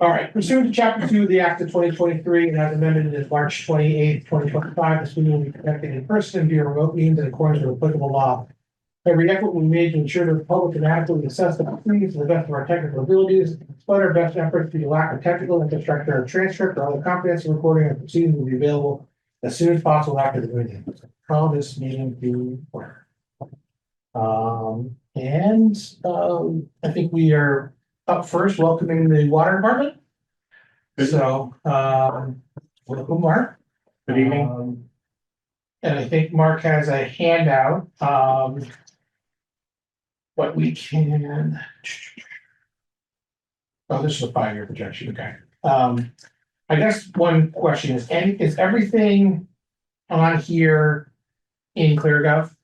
All right, pursuant to chapter 2 of the Act of 2023 and as amended in March 28th, 2025, this meeting will be conducted in person via remote means in accordance with applicable law. Every effort will be made to ensure that the public can adequately assess the proceedings to the best of our technical abilities. Despite our best efforts, due to lack of technical infrastructure, a transcript or other comprehensive recording of proceedings will be available as soon as possible after the meeting. Call this meeting to order. I think we are up first, welcoming the water department. So, welcome, Mark. Good evening. And I think Mark has a handout. What we can. Oh, this is a 5-year projection. Okay. I guess one question is everything on here in ClearGov?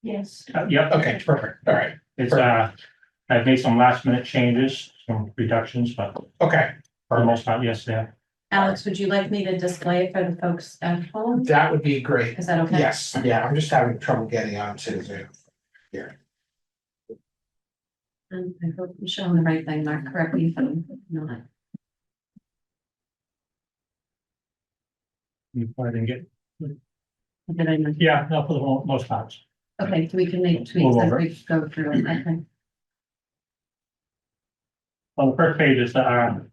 Yes. Yep, Okay, perfect. All right. it's, I've made some last minute changes, some reductions, but Okay. for the most part, yes, yeah. Alex, would you like me to display it for the folks at home? That would be great. Is that okay? Yes, yeah, I'm just having trouble getting on to Zoom. And I hope I'm showing the right thing, Mark, correct me if I'm not. You probably didn't get, Did I not? yeah, no, for the most parts. Okay, so we can make tweaks Move as over. we go through it, okay. Well, the first page is the,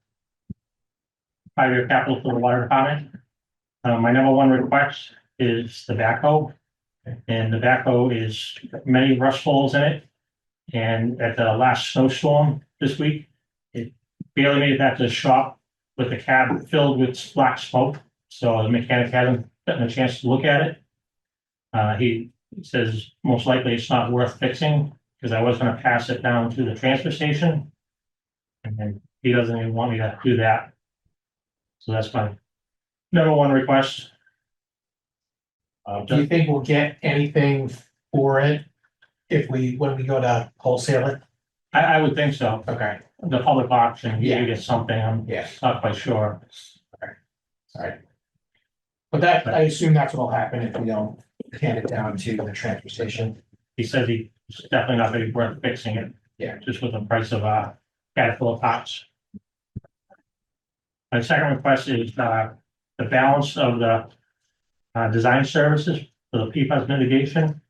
5-year capital for the water department. My number one request is the backhoe. And the backhoe is many rust holes in it. And at the last snowstorm this week, it barely made it back to the shop with the cab filled with black smoke. So the mechanic hasn't gotten a chance to look at it. He says most likely it's not worth fixing because I was gonna pass it down to the transfer station. And then he doesn't even want me to do that. So that's my number one request. Do you think we'll get anything for it when we go to wholesale it? I would think so. Okay, The public auction, you Yeah. get something, I'm yeah, not quite sure. sorry. But that, I assume that's what'll happen if we don't hand it down to the transfer station. He says it's definitely not gonna be worth fixing it. Yeah. Just with the price of Caterpillar parts. My second request is the balance of the design services for the PFAS mitigation.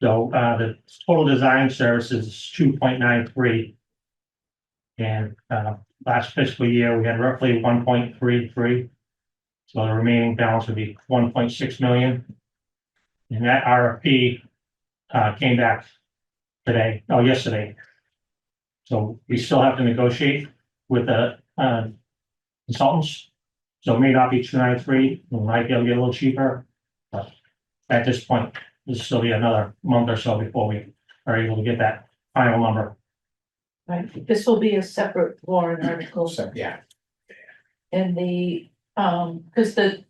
So the total design services is 2.93. And last fiscal year, we had roughly 1.33. So the remaining balance would be 1.6 million. And that RFP came back yesterday. So we still have to negotiate with the consultants. So it may not be 293, we might be able to get a little cheaper. But at this point, this will still be another month or so before we are able to get that final number. Right, this will be a separate warrant article So, yeah, and because the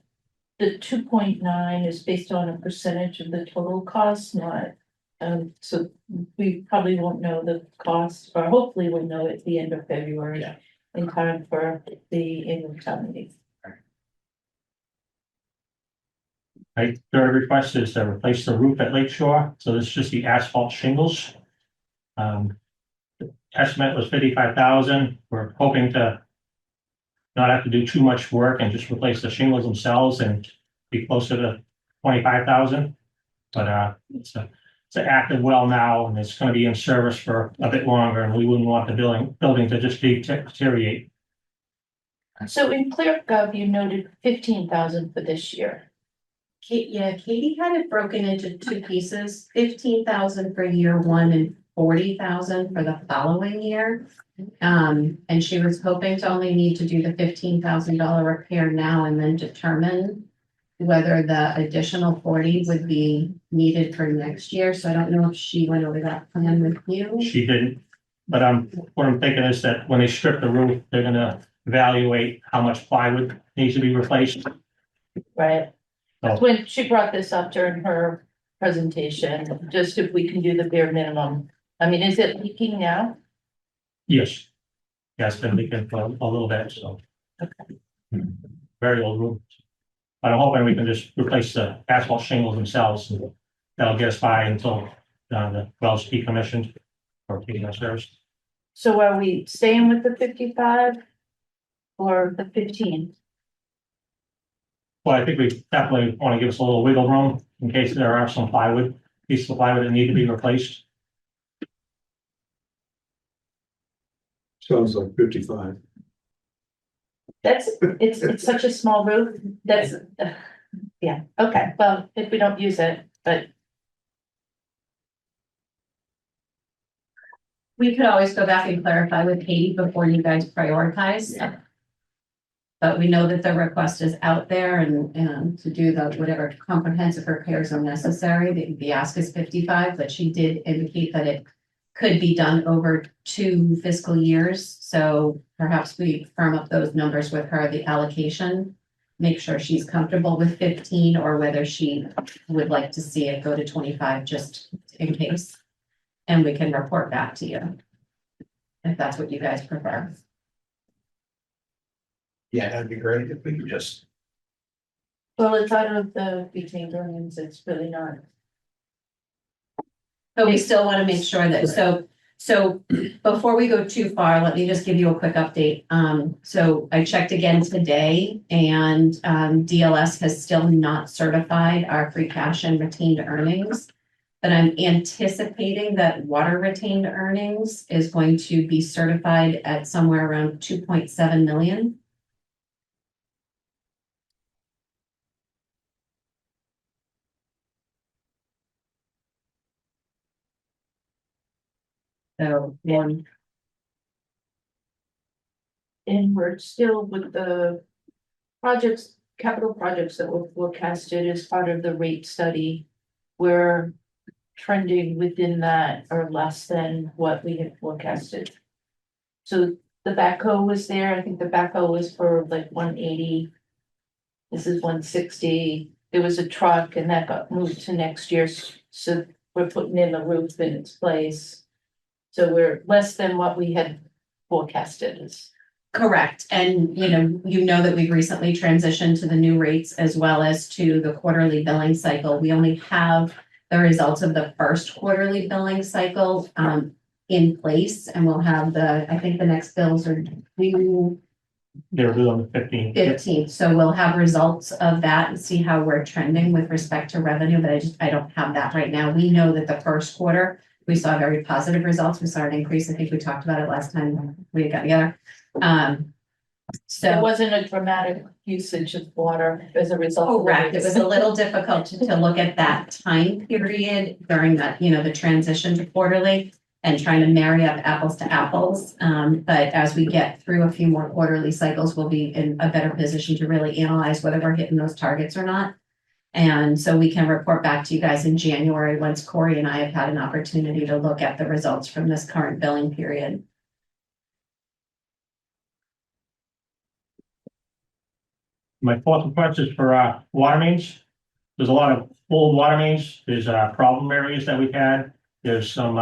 2.9 is based on a percentage of the total cost, not. So we probably won't know the cost, or hopefully we'll know at the end of February. Yeah. In time for the annual town meeting. My third request is to replace the roof at Lake Shore, so this is just the asphalt shingles. The estimate was 55,000, we're hoping to not have to do too much work and just replace the shingles themselves and be closer to 25,000. But it's an active well now, and it's gonna be in service for a bit longer, and we wouldn't want the building to just deteriorate. So in ClearGov, you noted 15,000 for this year. Katie had it broken into two pieces, 15,000 for year one and 40,000 for the following year. And she was hoping to only need to do the $15,000 repair now and then determine whether the additional 40 would be needed for next year. So I don't know if she went over that plan with you. She didn't, but what I'm thinking is that when they strip the roof, they're gonna evaluate how much plywood needs to be replaced. Right. Oh. When she brought this up during her presentation, just if we can do the bare minimum. I mean, is it leaking now? Yes. Yeah, it's been leaking for a little bit, so. Very old roof. But I'm hoping we can just replace the asphalt shingles themselves, and that'll get us by until the well's decommissioned or taking our service. So are we staying with the 55? for the 15? Well, I think we definitely want to give us a little wiggle room in case there are some pieces of plywood that need to be replaced. Sounds like 55. It's such a small roof, that's, yeah, okay, well, if we don't use it, but We could always go back and clarify with Katie before you guys prioritize. But we know that the request is out there and to do the whatever comprehensive repairs are necessary, the ask is 55, but she did indicate that it could be done over 2 fiscal years. So perhaps we firm up those numbers with her, the allocation, make sure she's comfortable with 15 or whether she would like to see it go to 25 just in case. And we can report back to you if that's what you guys prefer. Yeah, that'd be great if we could just. well, it's out of the retained earnings, it's really not. But we still want to make sure that, so before we go too far, let me just give you a quick update. So I checked again today and DLS has still not certified our free cash and retained earnings. But I'm anticipating that water retained earnings is going to be certified at somewhere around 2.7 million. So, one, And we're still with the projects, capital projects that were forecasted as part of the rate study. We're trending within that or less than what we had forecasted. So the backhoe was there, I think the backhoe was for like 180. This is 160. There was a truck and that got moved to next year, so we're putting in the roof in its place. So we're less than what we had forecasted. correct. And you know that we've recently transitioned to the new rates as well as to the quarterly billing cycle. We only have the results of the first quarterly billing cycle in place, and we'll have I think the next bills are due They're due on the 15th. 15th. So we'll have results of that and see how we're trending with respect to revenue, but I don't have that right now. We know that the first quarter, we saw very positive results. We saw an increase. I think we talked about it last time we got together. There So wasn't a dramatic usage of water as a result. correct. It was a little difficult to look at that time period during that, the transition to quarterly and trying to marry up apples to apples. But as we get through a few more quarterly cycles, we'll be in a better position to really analyze whether we're hitting those targets or not. And so we can report back to you guys in January once Corey and I have had an opportunity to look at the results from this current billing period. My fourth request is for water mains. There's a lot of old water mains. There's problem areas that we've had. There's some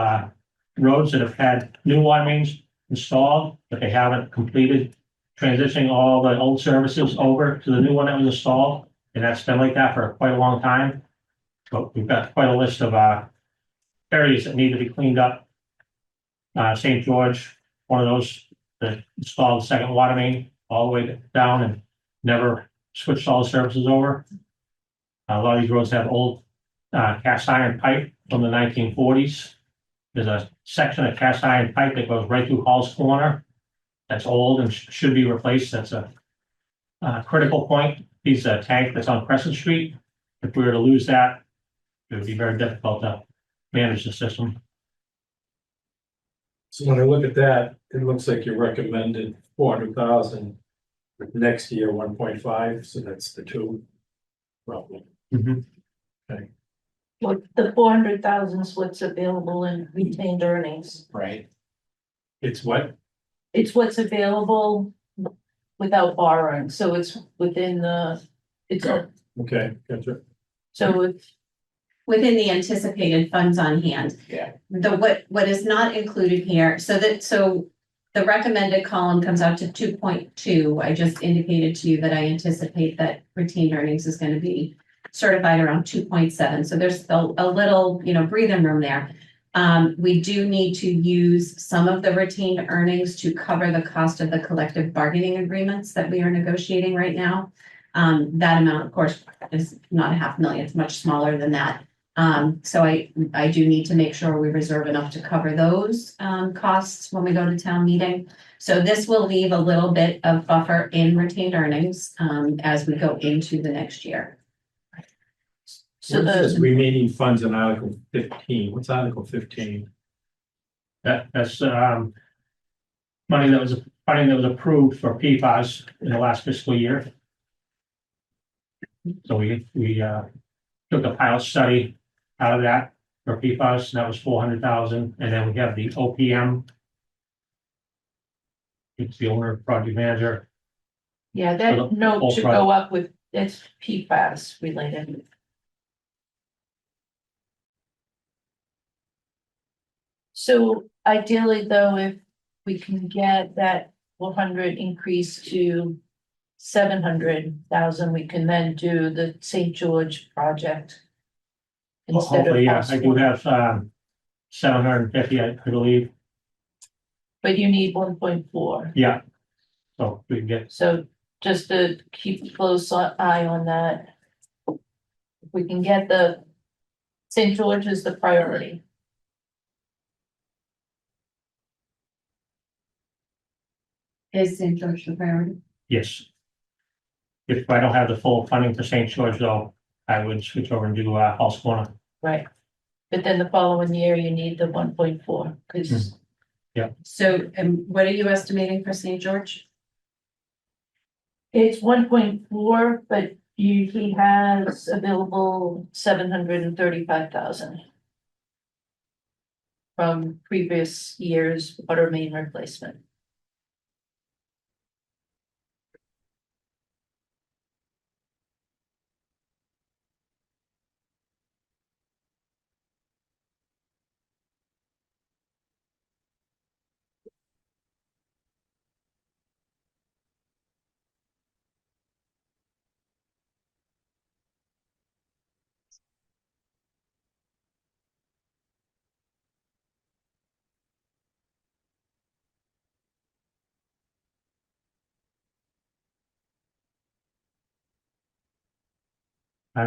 roads that have had new water mains installed, but they haven't completed transitioning all the old services over to the new one that was installed. And that's been like that for quite a long time. But we've got quite a list of areas that need to be cleaned up. St. George, one of those that installed the second water main all the way down and never switched all the services over. A lot of these roads have old cast iron pipe from the 1940s. There's a section of cast iron pipe that goes right through Hall's Corner. That's old and should be replaced. That's a critical point. Piece of tank that's on Crescent Street. If we were to lose that, it would be very difficult to manage the system. So when I look at that, it looks like you recommended 400,000. Next year, 1.5, so that's the 2. Probably. Well, the 400,000 is what's available in retained earnings. Right. It's what? It's what's available without borrowing, so it's within it's Okay, gotcha. so it's Within the anticipated funds on hand. Yeah. What is not included here, so the recommended column comes out to 2.2. I just indicated to you that I anticipate that retained earnings is going to be certified around 2.7. So there's a little, breathing room there. We do need to use some of the retained earnings to cover the cost of the collective bargaining agreements that we are negotiating right now. That amount, of course, is not $500,000, it's much smaller than that. So I do need to make sure we reserve enough to cover those costs when we go to town meeting. So this will leave a little bit of buffer in retained earnings as we go into the next year. So What's the, remaining funds in Article 15? What's Article 15? That's money that was approved for PFAS in the last fiscal year. So we took a pilot study out of that for PFAS, and that was 400,000, and then we have the OPM. It's the owner, project manager. yeah, So that the note whole should go up with, it's PFAS related. So ideally, though, if we can get that 400 increase to 700,000, we can then do the St. George project. Instead of Hopefully, yeah, I do elsewhere. have 750, I believe, But you need 1.4, yeah. So we can get, so just to keep a close eye on that. If we can get the St. George is the priority. Is St. George the priority? yes. If I don't have the full funding for St. George, though, I would switch over and do House Corner. Right. But then the following year, you need the 1.4, because So, what are you estimating for St. George? it's 1.4, but he has available 735,000. From previous year's water main replacement.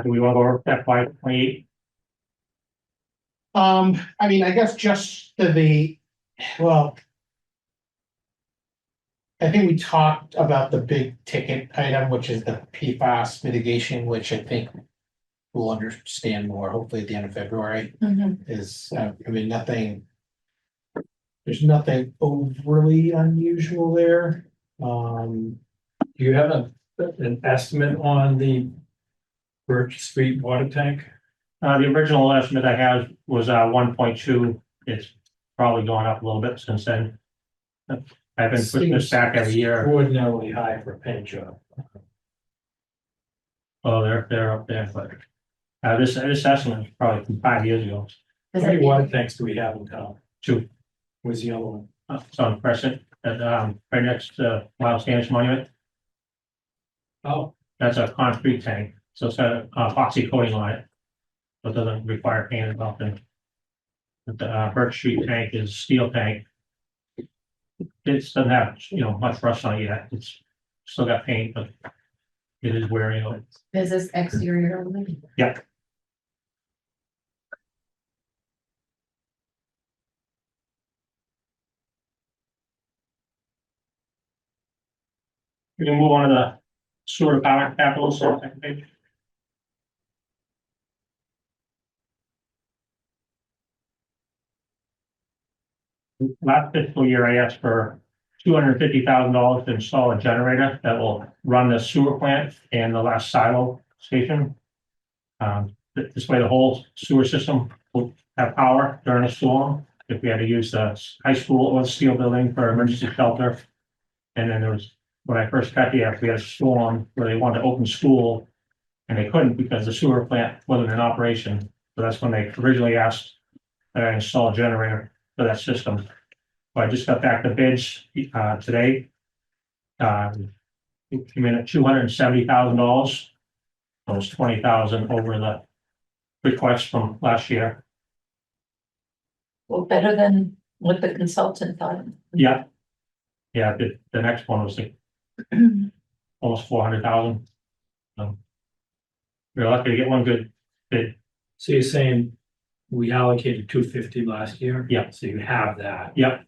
Do we want to go over FY 28? I mean, I guess just well. I think we talked about the big ticket item, which is the PFAS mitigation, which I think we'll understand more hopefully at the end of February is, I mean, nothing. There's nothing overly unusual there. Do you have an estimate on the Birch Street water tank? The original estimate I had was 1.2. It's probably gone up a little bit since then. I've been pushing this back every year. Ordinarily high for a paint job. Oh, they're up there, but this estimate is probably from 5 years ago. Does How many that- water tanks do we have in town? 2. Where's the other one? It's on Crescent, at, right next to Miles Standish Monument. Oh, That's a concrete tank, so it's got epoxy coating on it. But doesn't require paint or nothing. But the Birch Street tank is steel tank. It doesn't have, much rust on it yet. It's still got paint, but it is wearing on it. Is this exterior only? Yeah. We can move on to the sewer power capital, so second page. Last fiscal year, I asked for $250,000 to install a generator that will run the sewer plant and the last silo station. This way, the whole sewer system will have power during a storm. If we had to use the high school or the steel building for emergency shelter. And then there was, when I first got here, we had a storm where they wanted to open school and they couldn't because the sewer plant wasn't in operation. So that's when they originally asked that I install a generator for that system. So I just got back the bids today. It came in at $270,000. It was 20,000 over the request from last year. Well, better than what the consultant thought. Yeah. Yeah, the next one was like almost 400,000. We're lucky to get one good bid. So you're saying we allocated 250 last year? Yeah. So you have that. Yep,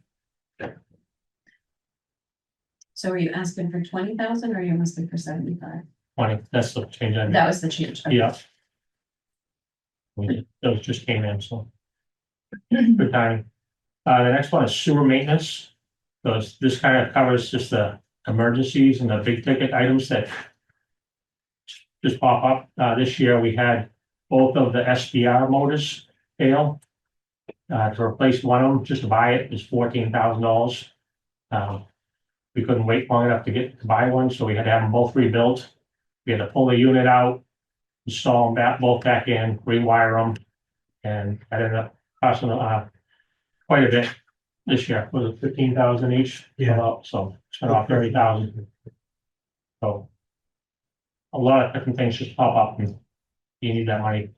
So are you asking for 20,000 or are you asking for 75? 20, that's the change I made. That was the change. Okay. Yeah. Those just came in, so. Good time. The next one is sewer maintenance. So this kind of covers just the emergencies and the big ticket items that just pop up. This year we had both of the SBR motors fail. To replace one of them, just to buy it is $14,000. We couldn't wait long enough to buy one, so we had to have them both rebuilt. We had to pull the unit out, install them both back in, rewire them, and that ended up costing quite a bit this year. Was it 15,000 each? Yeah. So spent off 30,000. So a lot of different things just pop up, and you need that money.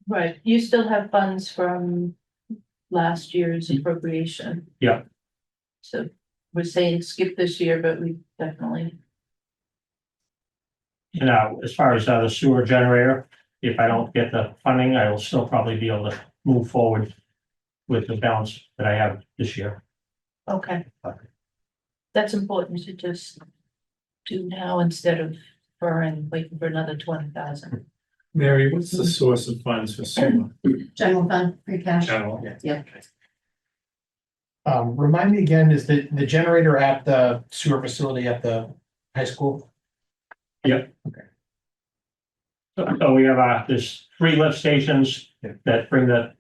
Right, you still have funds from last year's appropriation. Yeah. So we're saying skip this year, but we definitely, And as far as the sewer generator, if I don't get the funding, I will still probably be able to move forward with the balance that I have this year. okay. That's important to just do now instead of waiting for another 20,000. Mary, what's the source of funds for sewer? General fund, free cash. General. Yep. Remind me again, is the generator at the sewer facility at the high school? So we have there's 3 lift stations that bring the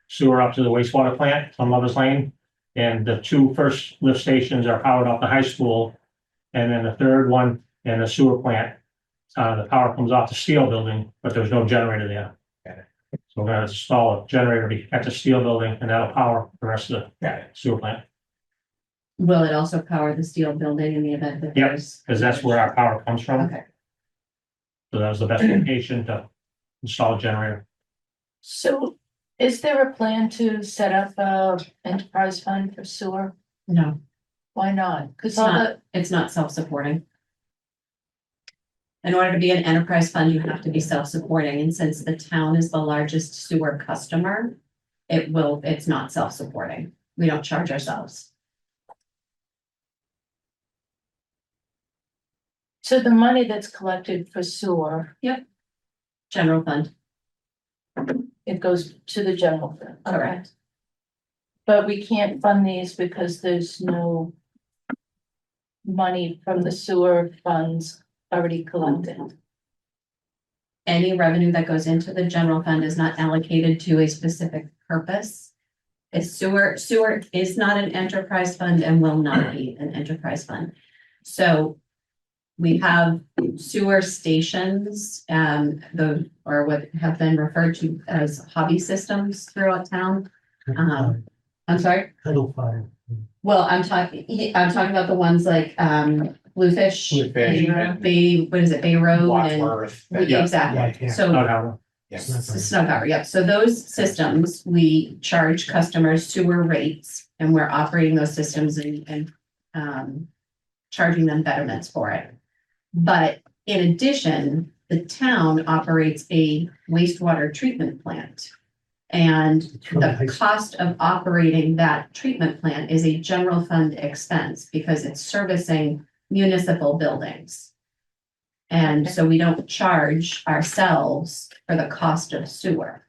sewer up to the wastewater plant on Lover's Lane. And the 2 first lift stations are powered off the high school. And then the third one and the sewer plant, the power comes off the steel building, but there's no generator there. Got it. So we're gonna install a generator at the steel building, and that'll power the rest of the sewer plant, Will it also power the steel building in the event that Yep, there's? because that's where our power comes from. Okay. So that was the best location to install a generator. So is there a plan to set up a enterprise fund for sewer? No, Why not? Cause it's all not, it's not self-supporting. In order to be an enterprise fund, you have to be self-supporting, and since the town is the largest sewer customer, it's not self-supporting. We don't charge ourselves. so the money that's collected for sewer, General fund, it goes to the general fund. Okay. correct. But we can't fund these because there's no money from the sewer funds already collected. Any revenue that goes into the general fund is not allocated to a specific purpose. Sewer is not an enterprise fund and will not be an enterprise fund. So we have sewer stations, or what have been referred to as hobby systems throughout town. I'm sorry? Title 5. Well, I'm talking about the ones like, Bluefish. Bluefish, and what is it, Bay Road and. Wadsworth. Yeah. Exactly, Yeah. so. Not Yes. Snow Tower, yep. So those systems, we charge customers sewer rates and we're operating those systems and charging them betterments for it. But in addition, the town operates a wastewater treatment plant. And the cost of operating that treatment plant is a general fund expense because it's servicing municipal buildings. And so we don't charge ourselves for the cost of sewer.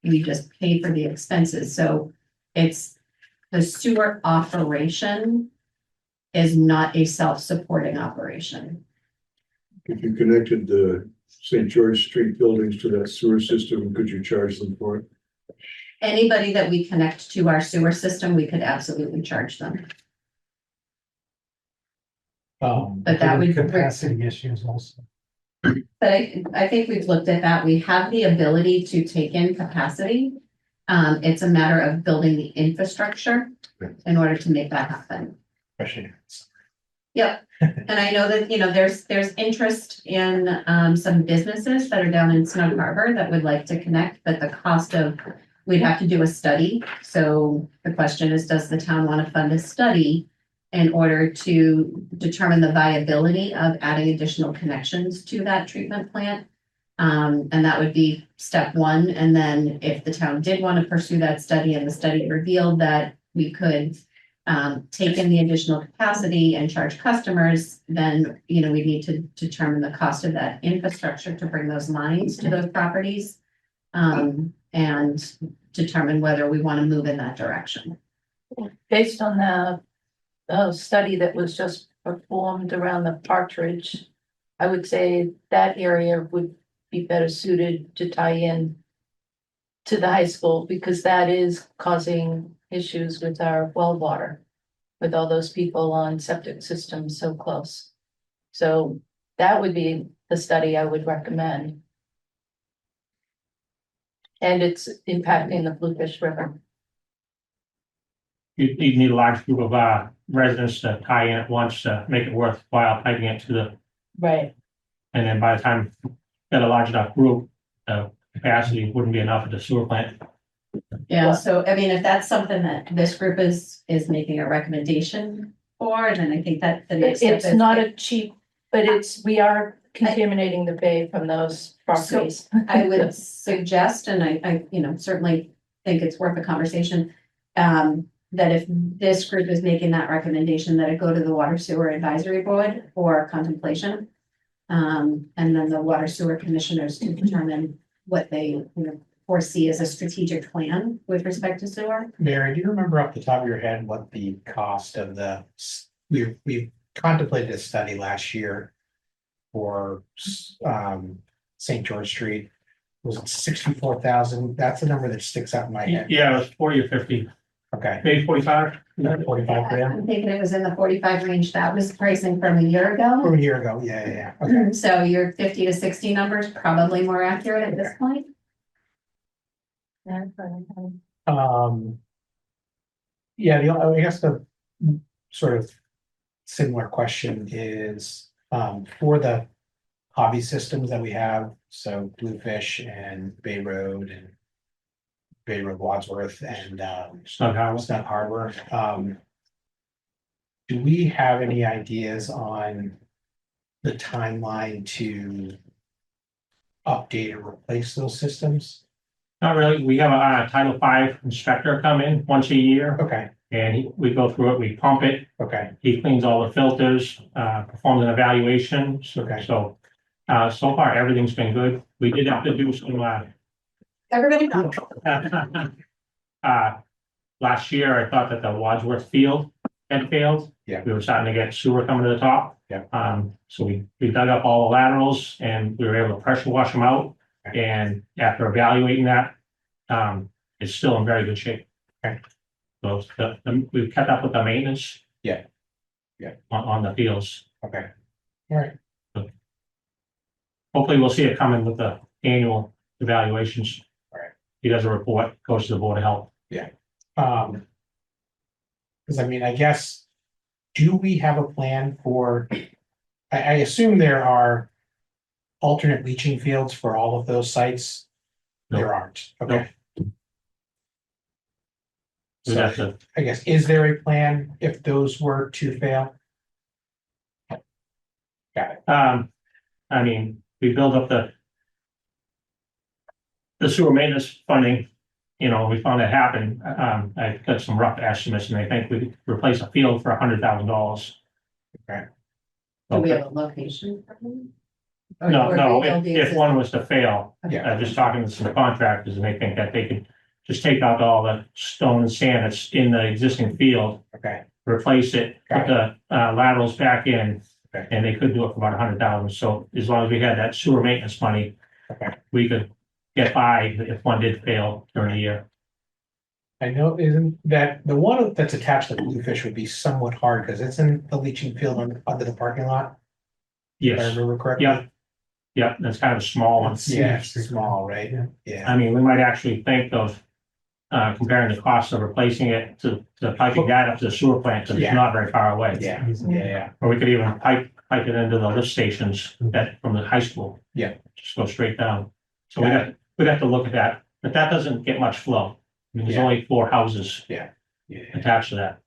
We just pay for the expenses. So it's the sewer operation is not a self-supporting operation. If you connected the St. George Street buildings to that sewer system, could you charge them for it? Anybody that we connect to our sewer system, we could absolutely charge them. But that would- Capacity issues also. But I think we've looked at that. We have the ability to take in capacity. It's a matter of building the infrastructure in order to make that happen. Yep, and I know that, there's interest in some businesses that are down in Snug Harbor that would like to connect, but the cost of we'd have to do a study. So the question is, does the town want to fund a study in order to determine the viability of adding additional connections to that treatment plant? And that would be step one. And then if the town did want to pursue that study and the study revealed that we could take in the additional capacity and charge customers, then, we need to determine the cost of that infrastructure to bring those lines to those properties. And determine whether we want to move in that direction. Based on the study that was just performed around the Partridge, I would say that area would be better suited to tie in to the high school, because that is causing issues with our well water, with all those people on septic systems so close. So that would be the study I would recommend. And it's impacting the Bluefish River. You need a large group of residents to tie in at once to make it worthwhile piping it to the, Right. and then by the time you got a large enough group, capacity wouldn't be enough at the sewer plant. Yeah, so I mean, if that's something that this group is making a recommendation for, then I think that the next step It's is. not a cheap, but we are contaminating the bay from those properties. I would suggest, and I certainly think it's worth a conversation, that if this group is making that recommendation, that it go to the Water Sewer Advisory Board for contemplation. And then the Water Sewer Commissioners to determine what they, foresee as a strategic plan with respect to sewer. Mary, do you remember off the top of your head what the cost of we contemplated a study last year for St. George Street? Was it 64,000? That's the number that sticks out in my head. Yeah, it was 40 or 50, Okay, maybe 45. 45 grand I'm thinking it was in the 45 range. That was pricing from a year ago. from a year ago. Yeah. Okay. So your 50 to 60 numbers probably more accurate at this point. Yeah, I guess the sort of similar question is for the hobby systems that we have, so Bluefish and Bay Road Wadsworth and Snug Harbor. Snug Harbor. Do we have any ideas on the timeline to update or replace those systems? Not really. We have a Title V inspector come in once a year, Okay, and we go through it, we pump it, okay, he cleans all the filters, performs an evaluation. Okay. So far, everything's been good. We did have to do some, Everybody. last year, I thought that the Wadsworth field had failed. Yeah. We were starting to get sewer coming to the top. Yeah. So we dug up all the laterals and we were able to pressure wash them out. Okay. And after evaluating that, it's still in very good shape. Okay. So we've kept up with the maintenance. Yeah. Yeah. On the fields. okay. All right. Hopefully we'll see it coming with the annual evaluations. Right. He does a report, goes to the Board of Health. Because I mean, I guess, do we have a plan for, I assume there are alternate leaching fields for all of those sites? No. There aren't, okay. We'd So have to, I guess, is there a plan if those were to fail? Got it, I mean, we build up the sewer maintenance funding, we found that happen. I got some rough estimates and I think we could replace a field for $100,000. okay, Do we have a location? for them? Or- No, or no, rebuild the if one was to fail, yeah, just talking to some contractors and they think that they could just take out all the stone and sand that's in the existing field, okay, replace it, put the laterals back in, Okay. and they could do it for about $100,000. So as long as we had that sewer maintenance money, okay. we could get by if one did fail during the year. I know, isn't that, the one that's attached to Bluefish would be somewhat hard, because it's in the leaching field under the parking lot, if I Yes, remember correctly. Yeah. yeah, that's kind of a small one. Yeah, it's small, right? Yeah, I mean, we might actually think of comparing the cost of replacing it to piping that up to the sewer plant, because it's Yeah. not very far away. yeah, Or we could even pipe it into the lift stations that from the high school. Yeah. Just go straight down. So we'd have to look at that but that doesn't get much flow. I mean, there's Yeah. only 4 houses Yeah. attached to that.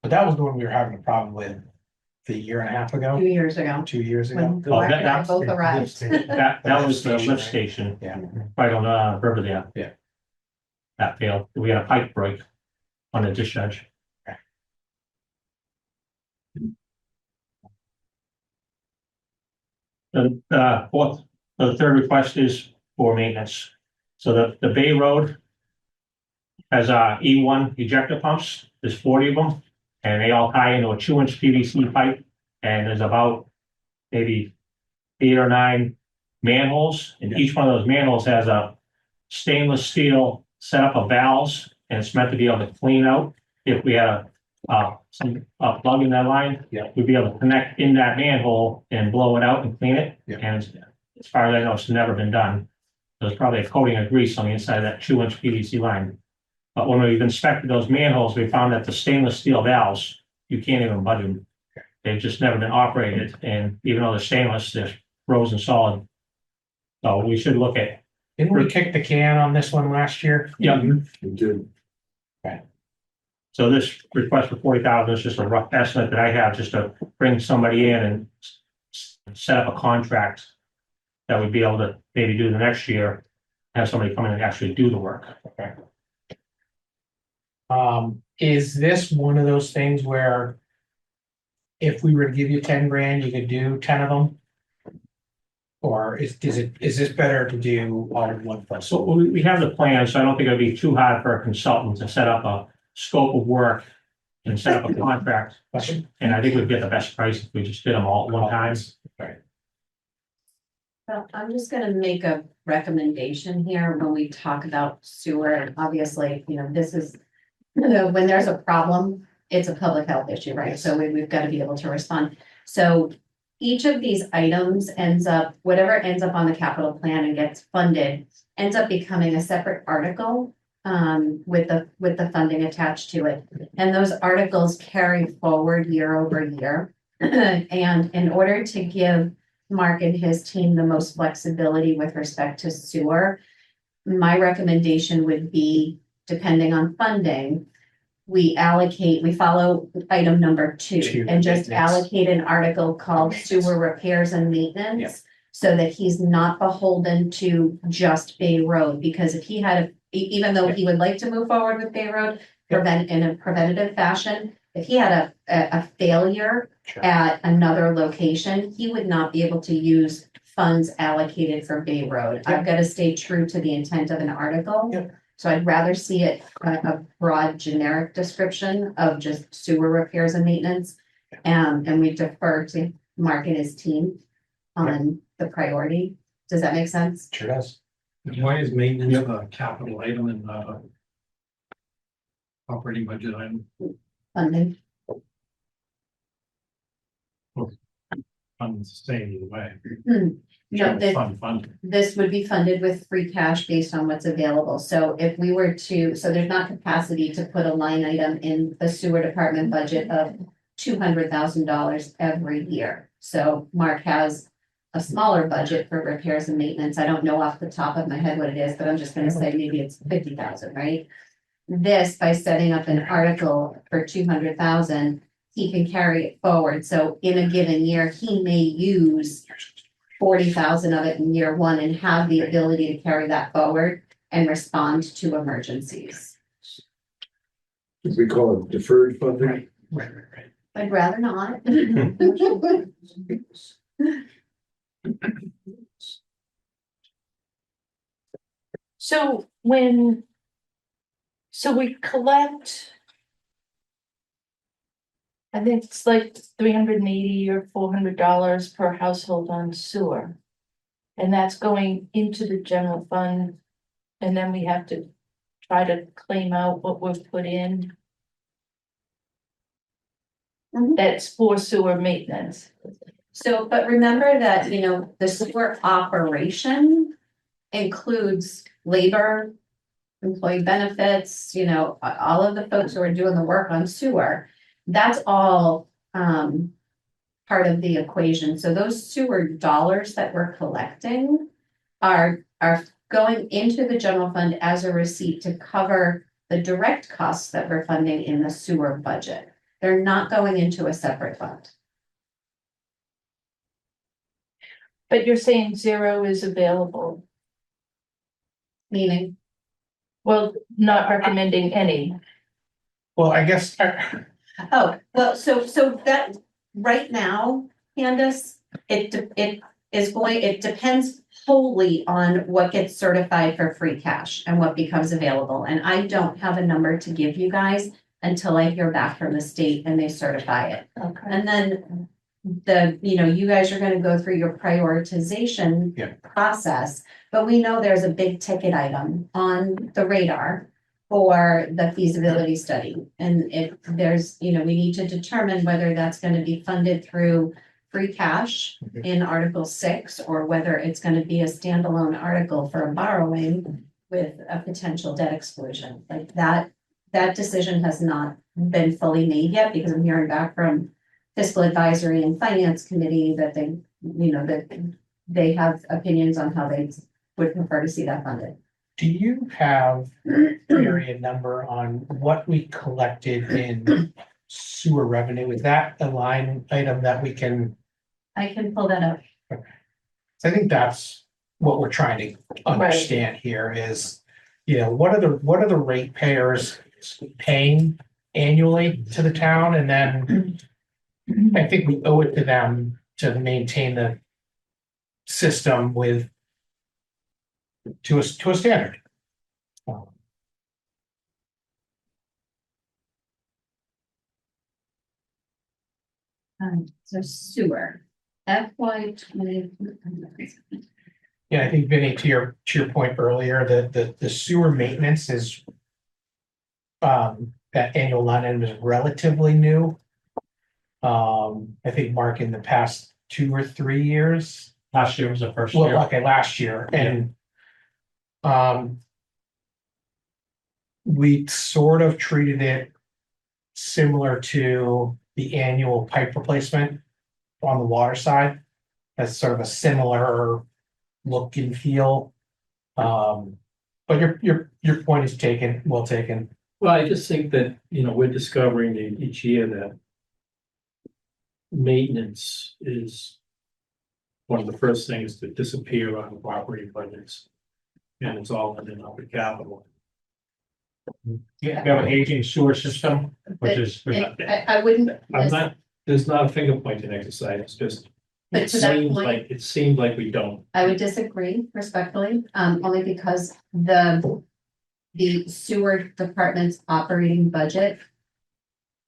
But that was the one we were having a problem with a year and a half ago, 2 years ago, 2 years when ago. Oh, Mark that- and I that's- both arrived. That was the Station, lift right? station Yeah. right on River there. Yeah. That failed. We had a pipe break on the discharge. The third request is for maintenance. So the Bay Road has E1 ejector pumps. There's 40 of them, and they all tie into a 2-inch PVC pipe. And there's about maybe 8 or 9 manholes, and each one of those manholes has a stainless steel setup of valves, and it's meant to be able to clean out. If we had a plug in that line, Yeah. we'd be able to connect in that manhole and blow it out and clean it. Yeah. And as far as I know, it's never been done. There's probably a coating of grease on the inside of that 2-inch PVC line. But when we've inspected those manholes, we found that the stainless steel valves, you can't even budge them. They've just never been operated, and even though they're stainless, they're frozen solid. So we should look at, Didn't we kick the can on this one last year? yeah, We did. so this request for 40,000 is just a rough estimate that I have, just to bring somebody in and set up a contract that we'd be able to maybe do the next year, have somebody come in and actually do the work. Okay. Is this one of those things where if we were to give you 10 grand, you could do 10 of them? Or is this better to do all in one place? So we have the plan, so I don't think it'd be too hard for a consultant to set up a scope of work and set up a contract. Question? And I think we'd get the best price if we just did them all at one time. Right. Well, I'm just gonna make a recommendation here when we talk about sewer. Obviously, this is, when there's a problem, it's a public health issue, right? So we've got to be able to respond. So each of these items ends up, whatever ends up on the capital plan and gets funded, ends up becoming a separate article with the funding attached to it. And those articles carry forward year over year. And in order to give Mark and his team the most flexibility with respect to sewer, my recommendation would be, depending on funding, we follow item number 2 and just maintenance. allocate an article called sewer repairs and maintenance. So that he's not beholden to just Bay Road, because if he had, even though he would like to move forward with Bay Road, in a preventative fashion, if he had a failure Sure. at another location, he would not be able to use funds allocated for Bay Road. I've got to stay true to the intent of an article. Yep. So I'd rather see it a broad generic description of just sewer repairs and maintenance. And we defer to Mark and his team on the priority. Does that make sense? Sure does. Why is maintenance a capital item and not a operating budget item? Funding. Funds the same either way. No, Fund. this would be funded with free cash based on what's available. So if we were to, so there's not capacity to put a line item in the sewer department budget of $200,000 every year. So Mark has a smaller budget for repairs and maintenance. I don't know off the top of my head what it is, but I'm just gonna say maybe it's 50,000, right? This, by setting up an article for 200,000, he can carry it forward. So in a given year, he may use 40,000 of it in year 1 and have the ability to carry that forward and respond to emergencies. We call it deferred funding. Right. I'd rather not. So we collect. I think it's like $380 or $400 per household on sewer. And that's going into the general fund. And then we have to try to claim out what we've put in. Mhm. That's for sewer maintenance. So, but remember that, the sewer operation includes labor, employee benefits, all of the folks who are doing the work on sewer. That's all part of the equation. So those sewer dollars that we're collecting are going into the general fund as a receipt to cover the direct costs that we're funding in the sewer budget. They're not going into a separate fund. But you're saying zero is available, Meaning, well, not recommending any. Well, I guess, oh, well, so that, right now, Candace, it depends wholly on what gets certified for free cash and what becomes available. And I don't have a number to give you guys until I hear back from the state and they certify it. Okay. And then you guys are gonna go through your prioritization Yeah. process. But we know there's a big ticket item on the radar for the feasibility study. And if there's, we need to determine whether that's gonna be funded through free cash in Article 6, or whether it's gonna be a standalone article for a borrowing with a potential debt exclusion. Like that decision has not been fully made yet, because I'm hearing back from Fiscal Advisory and Finance Committee that they have opinions on how they would prefer to see that funded. do you have area number on what we collected in sewer revenue? Is that a line item that we can, I can pull that up. I think that's what we're trying to understand here is, what are the ratepayers paying annually to the town? And then I think we owe it to them to maintain the system to a standard. So sewer, FY 20. Yeah, I think Vinny, to your point earlier, the sewer maintenance is that annual line item is relatively new. I think Mark, in the past 2 or 3 years, Last year was the first well, year. okay, last year, and we sort of treated it similar to the annual pipe replacement on the water side. That's sort of a similar look and feel. But your point is taken, well taken. Well, I just think that, we're discovering each year that maintenance is one of the first things to disappear on the operating budgets. And it's all in the upper capital. Yeah, we have an aging sewer system, which is. I wouldn't. There's not a finger pointing exercise, it's just. But to that point- It seems like we don't. I would disagree respectfully, only because the sewer department's operating budget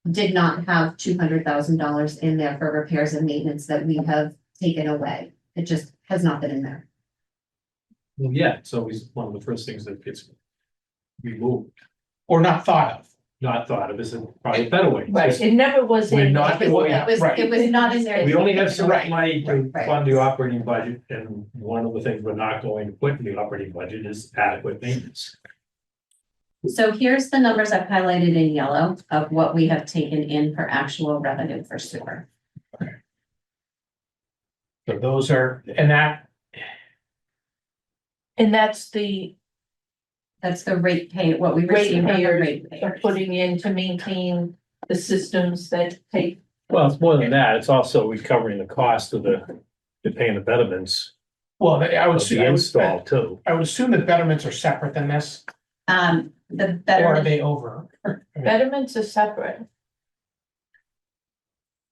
did not have $200,000 in there for repairs and maintenance that we have taken away. It just has not been in there. Well, yeah, it's always one of the first things that gets removed, Or not thought of. not thought of as probably a better way. Right, it never was. We're in- not- It was not in there. We only have so much money to Right. fund the operating budget, and one of the things we're not going to put in the operating budget is adequate maintenance. So here's the numbers I've highlighted in yellow of what we have taken in for actual revenue for sewer. So those are, and that's the That's the rate pay, what we receive from the ratepayers rate are payers. putting in to maintain the systems that take. Well, it's more than that, it's also recovering the cost of they're paying the betterments well, I would of assume, the install too. I would assume that betterments are separate than this, The or are betterment, they over? Betterments are separate.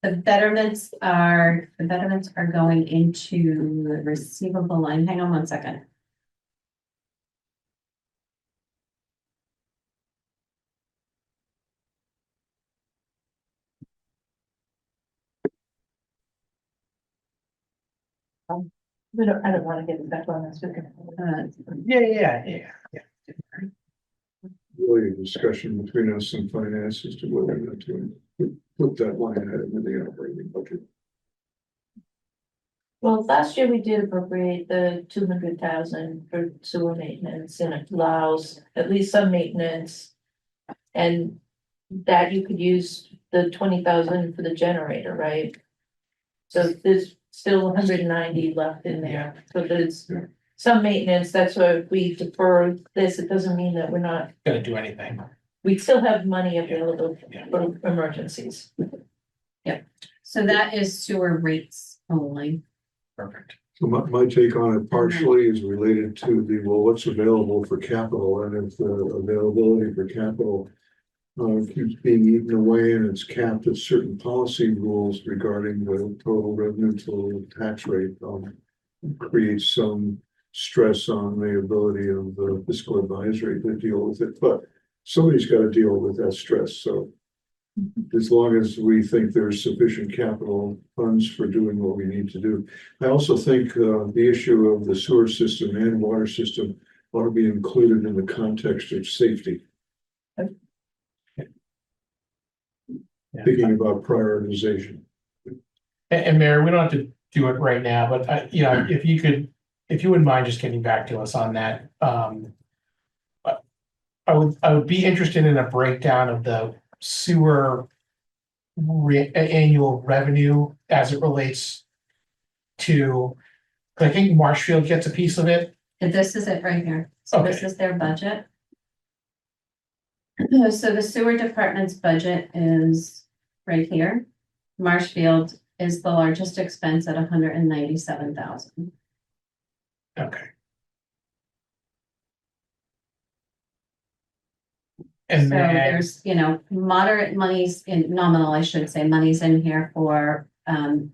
the betterments are going into the receivable line. Hang on one second. I don't want to get back on this. Yeah. Really a discussion between us and finance as to whether or not to put that line item in the operating budget. Well, last year we did appropriate the 200,000 for sewer maintenance, and it allows at least some maintenance. And that you could use the 20,000 for the generator, right? So there's still 190 left in there, so there's some maintenance, that's why if we defer this, it doesn't mean that we're not, Gonna do anything. we still have money available Yeah. for emergencies. So that is sewer rates only. Perfect. So my take on it partially is related to the, well, what's available for capital, and if the availability for capital keeps being eaten away and it's capped at certain policy rules regarding the total revenue, total tax rate, creates some stress on the ability of the fiscal advisory to deal with it, but somebody's got to deal with that stress, so as long as we think there's sufficient capital funds for doing what we need to do. I also think the issue of the sewer system and water system ought to be included in the context of safety. Thinking about prioritization. And Mayor, we don't have to do it right now, but if you wouldn't mind just getting back to us on that. I would be interested in a breakdown of the sewer annual revenue as it relates to, 'cause I think Marshfield gets a piece of it. And this is it right here. So this Okay. is their budget. So the sewer department's budget is right here. Marshfield is the largest expense at 197,000. Okay. And So then, there's, moderate monies in nominal, I should say, monies in here for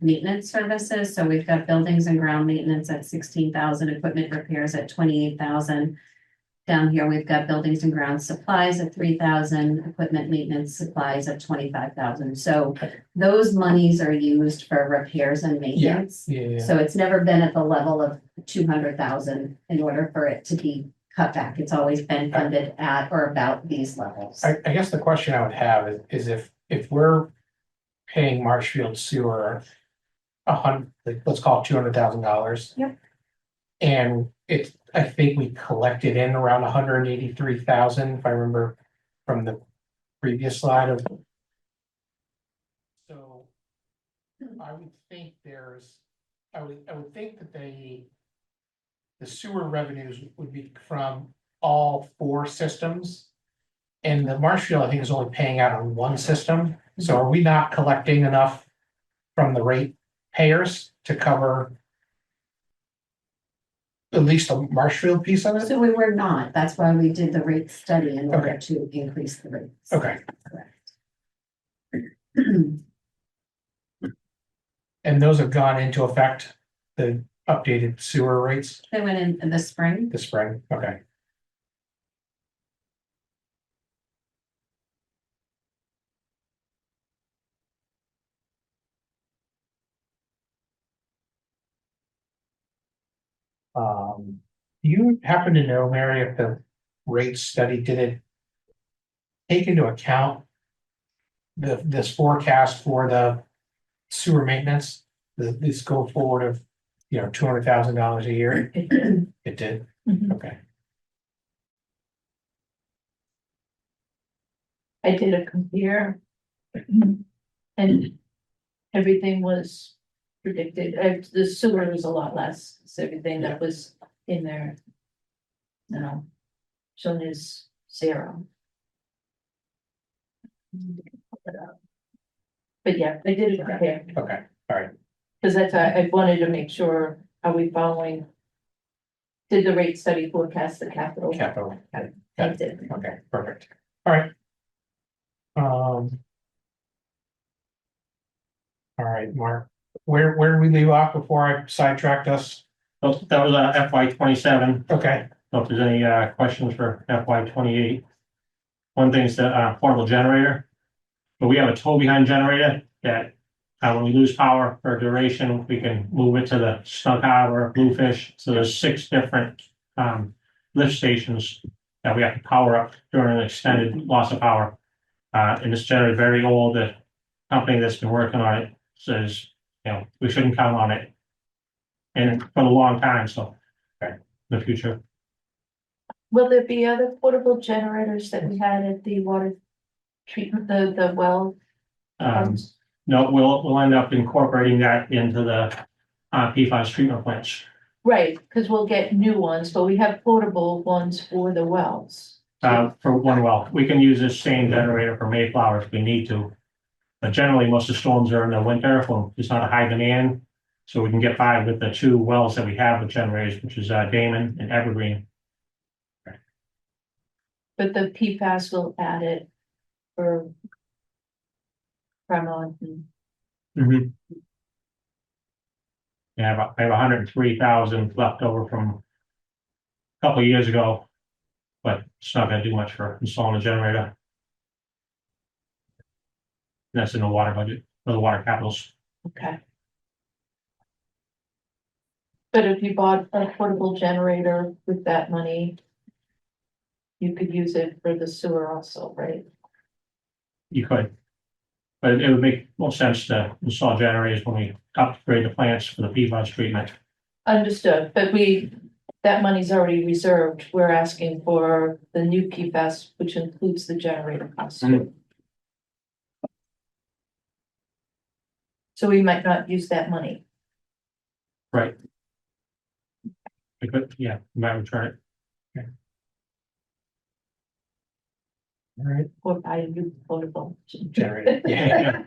maintenance services. So we've got buildings and ground maintenance at 16,000, equipment repairs at 28,000. Down here, we've got buildings and ground supplies at 3,000, equipment maintenance supplies at 25,000. So those monies are used for repairs and maintenance. yeah, So it's never been at the level of 200,000 in order for it to be cut back. It's always been funded at or about these levels. I guess the question I would have is if we're paying Marshfield Sewer let's call it $200,000. Yep. And I think we collected in around 183,000, if I remember from the previous slide of. So I would think I would think that the sewer revenues would be from all four systems. And the Marshfield, I think, is only paying out on one system. So are we not collecting enough from the rate payers to cover at least the Marshfield piece of it? So we were not. That's why we did the rate study in order Okay. to increase the rates. Okay, Correct. and those have gone into effect, the updated sewer rates They went in the spring. this spring, okay. Do you happen to know, Mary, if the rate study, did it take into account this forecast for the sewer maintenance, this go forward of, $200,000 a year? It did, Mhm. okay. I did a compare. And everything was predicted, the sewer was a lot less, so everything that was in there. Shown as 0. But yeah, I did a compare, Okay, all right, because that's, I wanted to make sure, are we following? Did the rate study forecast the capital? capital, I did. okay, perfect, all right. All right, Mark, where did we leave off before I sidetracked us? So that was FY 27. Okay, So if there's any questions for FY 28. One thing is the portable generator. But we have a tow behind generator that when we lose power for a duration, we can move it to the Snug Harbor, Bluefish. So there's 6 different lift stations that we have to power up during an extended loss of power. And this generator is very old. The company that's been working on it says, we shouldn't count on it. And for a long time, so in the future. Will there be other portable generators that we had at the water treatment, the well? No, we'll end up incorporating that into the PFAS treatment plants. Right, because we'll get new ones, but we have portable ones for the wells. For one well. We can use this same generator for Mayflower if we need to. But generally, most of the storms are in the winter when there's not a high demand. So we can get by with the two wells that we have with generators, which is Damon and Evergreen. But the PFAS will add it for Fremont and Yeah, I have 103,000 left over from a couple of years ago. But it's not gonna do much for installing a generator. That's in the water budget, for the water capitals. okay. But if you bought a portable generator with that money, you could use it for the sewer also, right? You could. But it would make more sense to install generators when we upgrade the plants for the PFAS treatment. Understood, but that money's already reserved. We're asking for the new PFAS, which includes the generator cost. Mhm. So we might not use that money. Right. We could, yeah, we might return it. All right, Or buy a new portable. Generator. Yeah.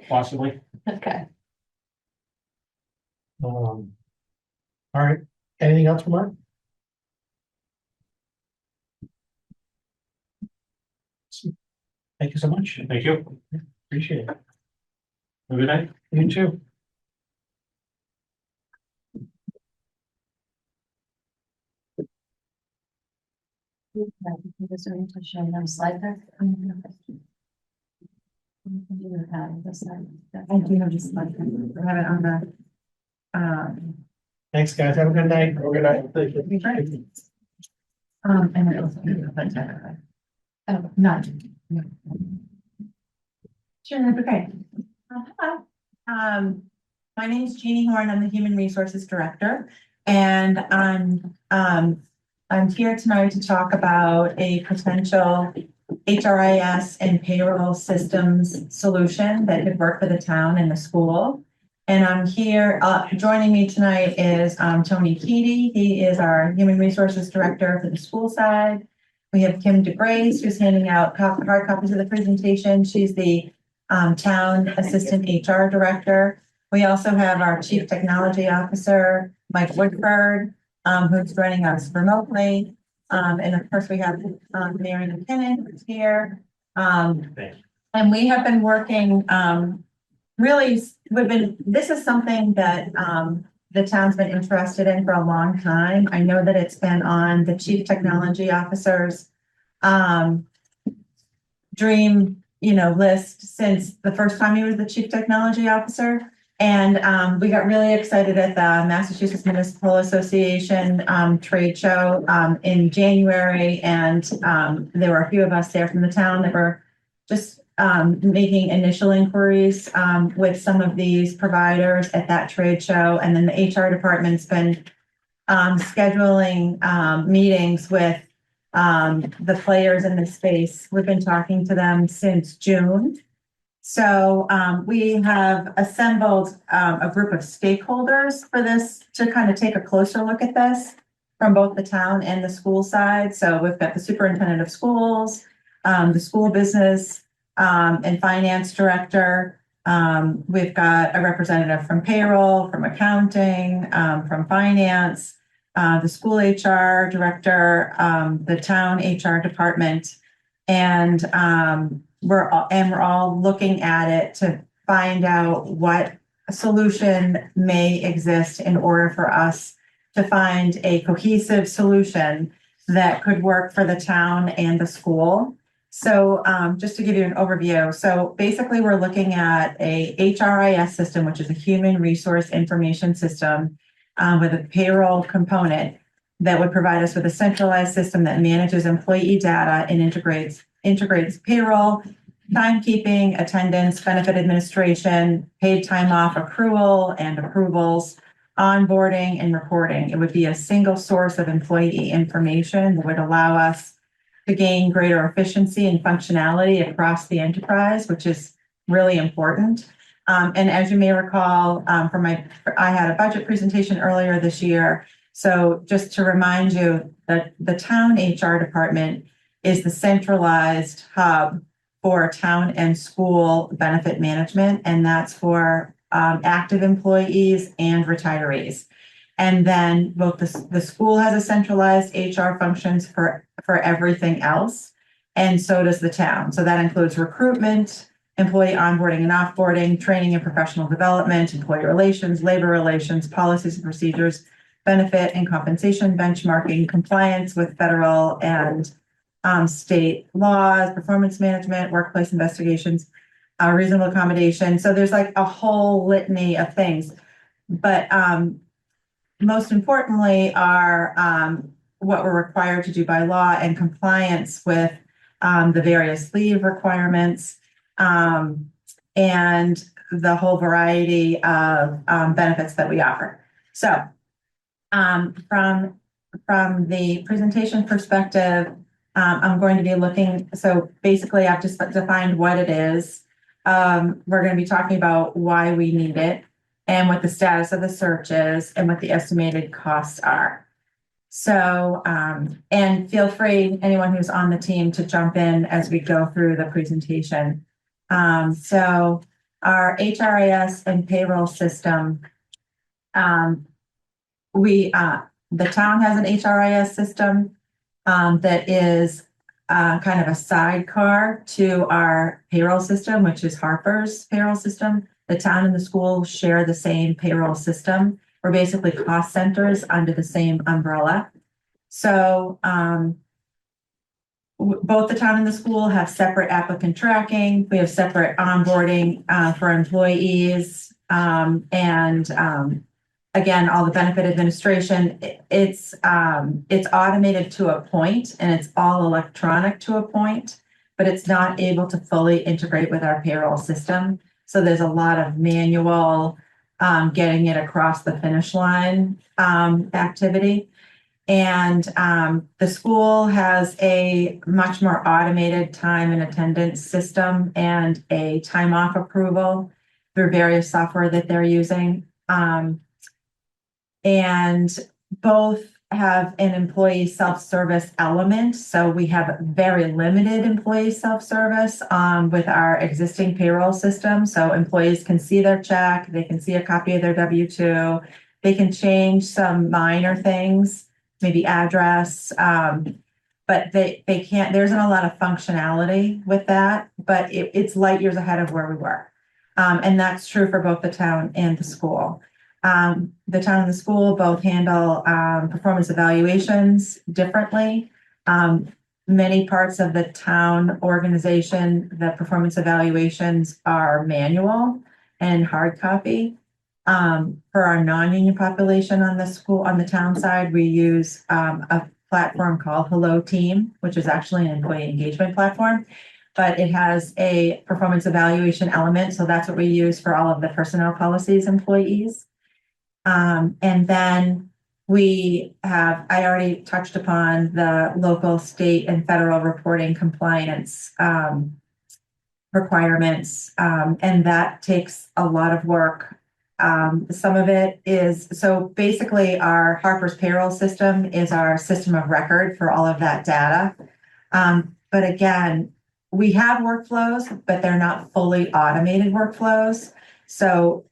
Possibly. Okay, all right, anything else from Mark? Thank you so much, Thank you. appreciate it. Have a good night. You too. Is there any to show them slide there? I do have just like, I have it on the, Thanks, guys, have a good night. Good night. Thank you. and it was. Oh, none. Sure, okay. Hello. My name is Jeannie Horn. I'm the Human Resources Director. And I'm here tonight to talk about a potential HRIS and payroll systems solution that could work for the town and the school. And I'm here, joining me tonight is Tony Keaty. He is our Human Resources Director for the school side. We have Kim DeGrace, who's handing out hard copies of the presentation. She's the Town Assistant HR Director. We also have our Chief Technology Officer, Mike Woodford, who's joining us remotely. And of course, we have Mary McKinnon, who's here. And we have been working, really, this is something that the town's been interested in for a long time. I know that it's been on the Chief Technology Officer's dream, list since the first time he was the Chief Technology Officer. And we got really excited at the Massachusetts Municipal Association trade show in January. And there were a few of us there from the town that were just making initial inquiries with some of these providers at that trade show. And then the HR department's been scheduling meetings with the players in this space. We've been talking to them since June. So we have assembled a group of stakeholders for this to kind of take a closer look at this from both the town and the school side. So we've got the superintendent of schools, the school business and finance director. We've got a representative from payroll, from accounting, from finance, the school HR director, the town HR department, and we're all looking at it to find out what solution may exist in order for us to find a cohesive solution that could work for the town and the school. So just to give you an overview, so basically we're looking at a HRIS system, which is a human resource information system with a payroll component that would provide us with a centralized system that manages employee data and integrates payroll, timekeeping, attendance, benefit administration, paid time off accrual and approvals, onboarding and reporting. It would be a single source of employee information that would allow us to gain greater efficiency and functionality across the enterprise, which is really important. And as you may recall, I had a budget presentation earlier this year. So just to remind you that the town HR department is the centralized hub for town and school benefit management, and that's for active employees and retirees. And then both the school has a centralized HR functions for everything else, and so does the town. So that includes recruitment, employee onboarding and offboarding, training and professional development, employee relations, labor relations, policies and procedures, benefit and compensation benchmarking, compliance with federal and state laws, performance management, workplace investigations, reasonable accommodation. So there's like a whole litany of things. But most importantly are what we're required to do by law and compliance with the various leave requirements and the whole variety of benefits that we offer. So from the presentation perspective, I'm going to be looking, so basically I've just defined what it is. We're going to be talking about why we need it and what the status of the search is and what the estimated costs are. So, and feel free, anyone who's on the team, to jump in as we go through the presentation. So our HRIS and payroll system, the town has an HRIS system that is kind of a sidecar to our payroll system, which is Harper's payroll system. The town and the school share the same payroll system. We're basically cost centers under the same umbrella. So both the town and the school have separate applicant tracking. We have separate onboarding for employees. Again, all the benefit administration, it's automated to a point and it's all electronic to a point, but it's not able to fully integrate with our payroll system. So there's a lot of manual getting it across the finish line activity. And the school has a much more automated time and attendance system and a time off approval through various software that they're using. And both have an employee self-service element. So we have very limited employee self-service with our existing payroll system. So employees can see their check, they can see a copy of their W-2, they can change some minor things, maybe address, but they can't, there isn't a lot of functionality with that, but it's light years ahead of where we were. And that's true for both the town and the school. The town and the school both handle performance evaluations differently. Many parts of the town organization, the performance evaluations are manual and hard copy. For our non-union population on the town side, we use a platform called Hello Team, which is actually an employee engagement platform, but it has a performance evaluation element. So that's what we use for all of the personnel policies employees. And then I already touched upon the local, state, and federal reporting compliance requirements, and that takes a lot of work. Some of it is, so basically our Harper's payroll system is our system of record for all of that data. But again, we have workflows, but they're not fully automated workflows. So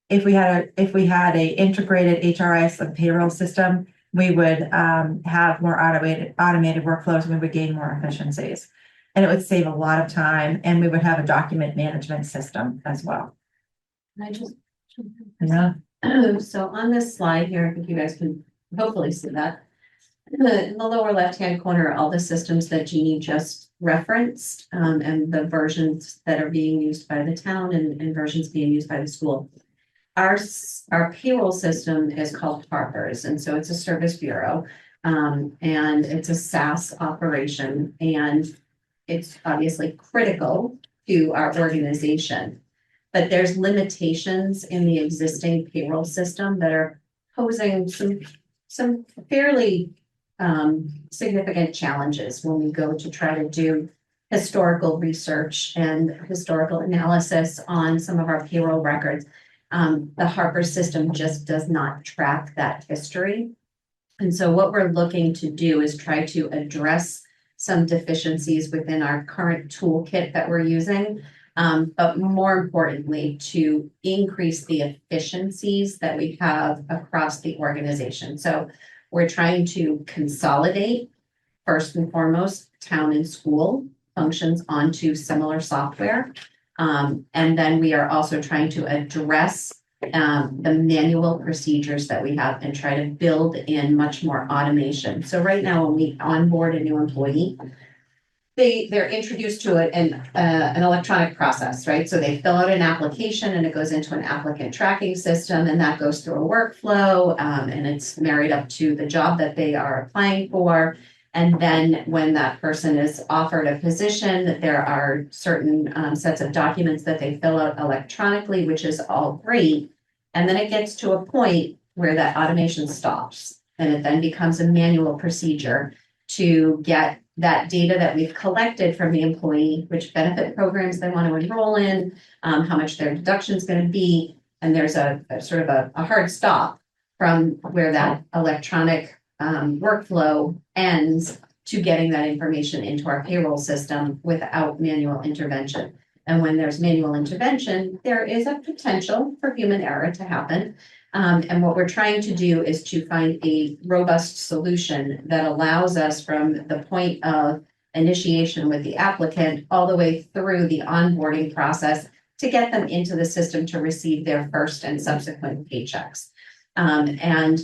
if we had a integrated HRIS and payroll system, we would have more automated workflows and we would gain more efficiencies. And it would save a lot of time, and we would have a document management system as well. I just. Yeah. So on this slide here, I think you guys can hopefully see that. In the lower left-hand corner, all the systems that Jeannie just referenced, and the versions that are being used by the town and versions being used by the school. Our payroll system is called Harper's, and so it's a service bureau, and it's a SaaS operation, and it's obviously critical to our organization. But there's limitations in the existing payroll system that are posing some fairly significant challenges when we go to try to do historical research and historical analysis on some of our payroll records. The Harper system just does not track that history. And so what we're looking to do is try to address some deficiencies within our current toolkit that we're using. But more importantly, to increase the efficiencies that we have across the organization. So we're trying to consolidate, first and foremost, town and school functions onto similar software. And then we are also trying to address the manual procedures that we have and try to build in much more automation. So right now, when we onboard a new employee, they're introduced to an electronic process, right? So they fill out an application and it goes into an applicant tracking system, and that goes through a workflow, and it's married up to the job that they are applying for. And then when that person is offered a position, there are certain sets of documents that they fill out electronically, which is all great. And then it gets to a point where that automation stops, and it then becomes a manual procedure to get that data that we've collected from the employee, which benefit programs they want to enroll in, how much their deduction is going to be. And there's a sort of a hard stop from where that electronic workflow ends to getting that information into our payroll system without manual intervention. And when there's manual intervention, there is a potential for human error to happen. And what we're trying to do is to find a robust solution that allows us from the point of initiation with the applicant all the way through the onboarding process to get them into the system to receive their first and subsequent paychecks. And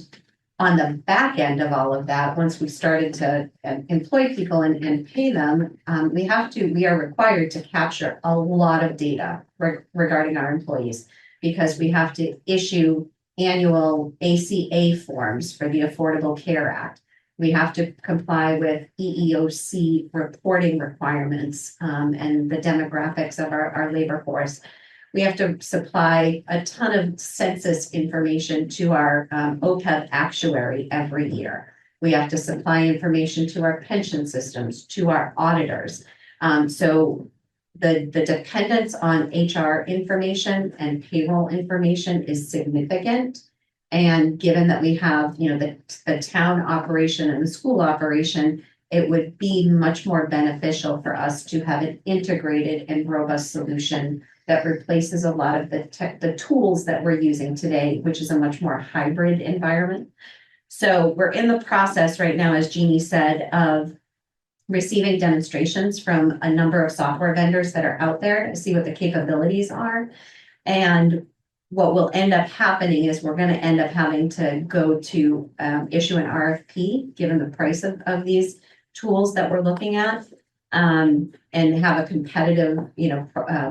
on the back end of all of that, once we started to employ people and pay them, we are required to capture a lot of data regarding our employees, because we have to issue annual ACA forms for the Affordable Care Act. We have to comply with EEOC reporting requirements and the demographics of our labor force. We have to supply a ton of census information to our OPEB actuary every year. We have to supply information to our pension systems, to our auditors. So the dependence on HR information and payroll information is significant. And given that we have, the town operation and the school operation, it would be much more beneficial for us to have an integrated and robust solution that replaces a lot of the tools that we're using today, which is a much more hybrid environment. So we're in the process right now, as Jeannie said, of receiving demonstrations from a number of software vendors that are out there to see what the capabilities are. And what will end up happening is we're going to end up having to go to issue an RFP, given the price of these tools that we're looking at, and have a competitive,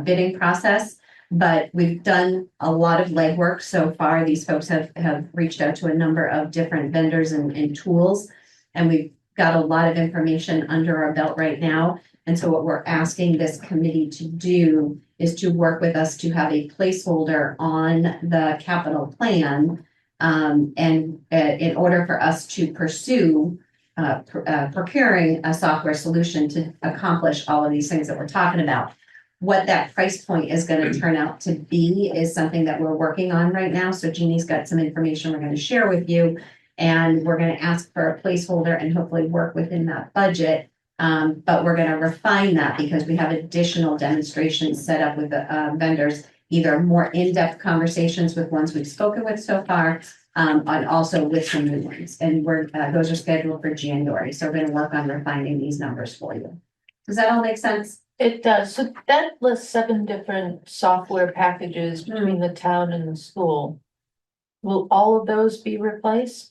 bidding process. But we've done a lot of legwork so far. These folks have reached out to a number of different vendors and tools, and we've got a lot of information under our belt right now. And so what we're asking this committee to do is to work with us to have a placeholder on the capital plan. And in order for us to pursue procuring a software solution to accomplish all of these things that we're talking about. What that price point is going to turn out to be is something that we're working on right now. So Jeannie's got some information we're going to share with you. And we're going to ask for a placeholder and hopefully work within that budget. But we're going to refine that because we have additional demonstrations set up with the vendors, either more in-depth conversations with ones we've spoken with so far, and also with some new ones. And those are scheduled for January. So we're going to work on refining these numbers for you. Does that all make sense? It does. So that lists 7 different software packages between the town and the school. Will all of those be replaced?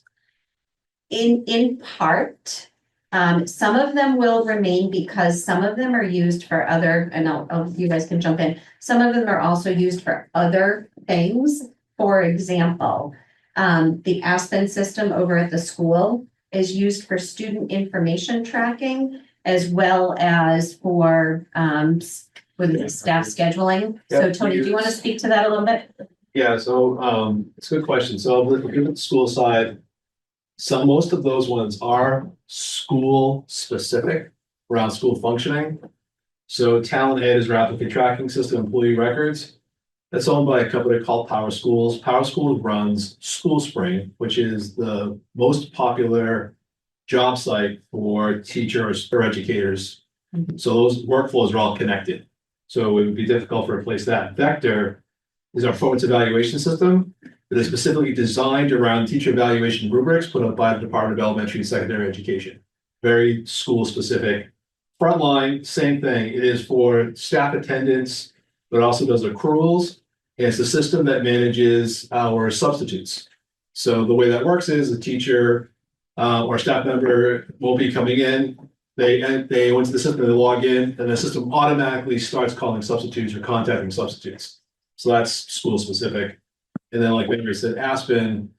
In part, some of them will remain because some of them are used for other, and you guys can jump in. Some of them are also used for other things. For example, the Aspen system over at the school is used for student information tracking as well as for staff scheduling. So Tony, do you want to speak to that a little bit? Yeah, so it's a good question. So looking at the school side, most of those ones are school specific around school functioning. So Talent Ed is our applicant tracking system, employee records. That's owned by a company called Power Schools. Power Schools runs School Spring, which is the most popular job site for teachers or educators. So those workflows are all connected. So it would be difficult to replace that. Vector is our performance evaluation system that is specifically designed around teacher evaluation rubrics put up by the Department of Elementary and Secondary Education. Very school specific. Frontline, same thing. It is for staff attendance, but also does accruals. And it's a system that manages our substitutes. So the way that works is a teacher or staff member will be coming in. They went to the system, they log in, and the system automatically starts calling substitutes or contacting substitutes. So that's school specific. And then, like Henry said, Aspen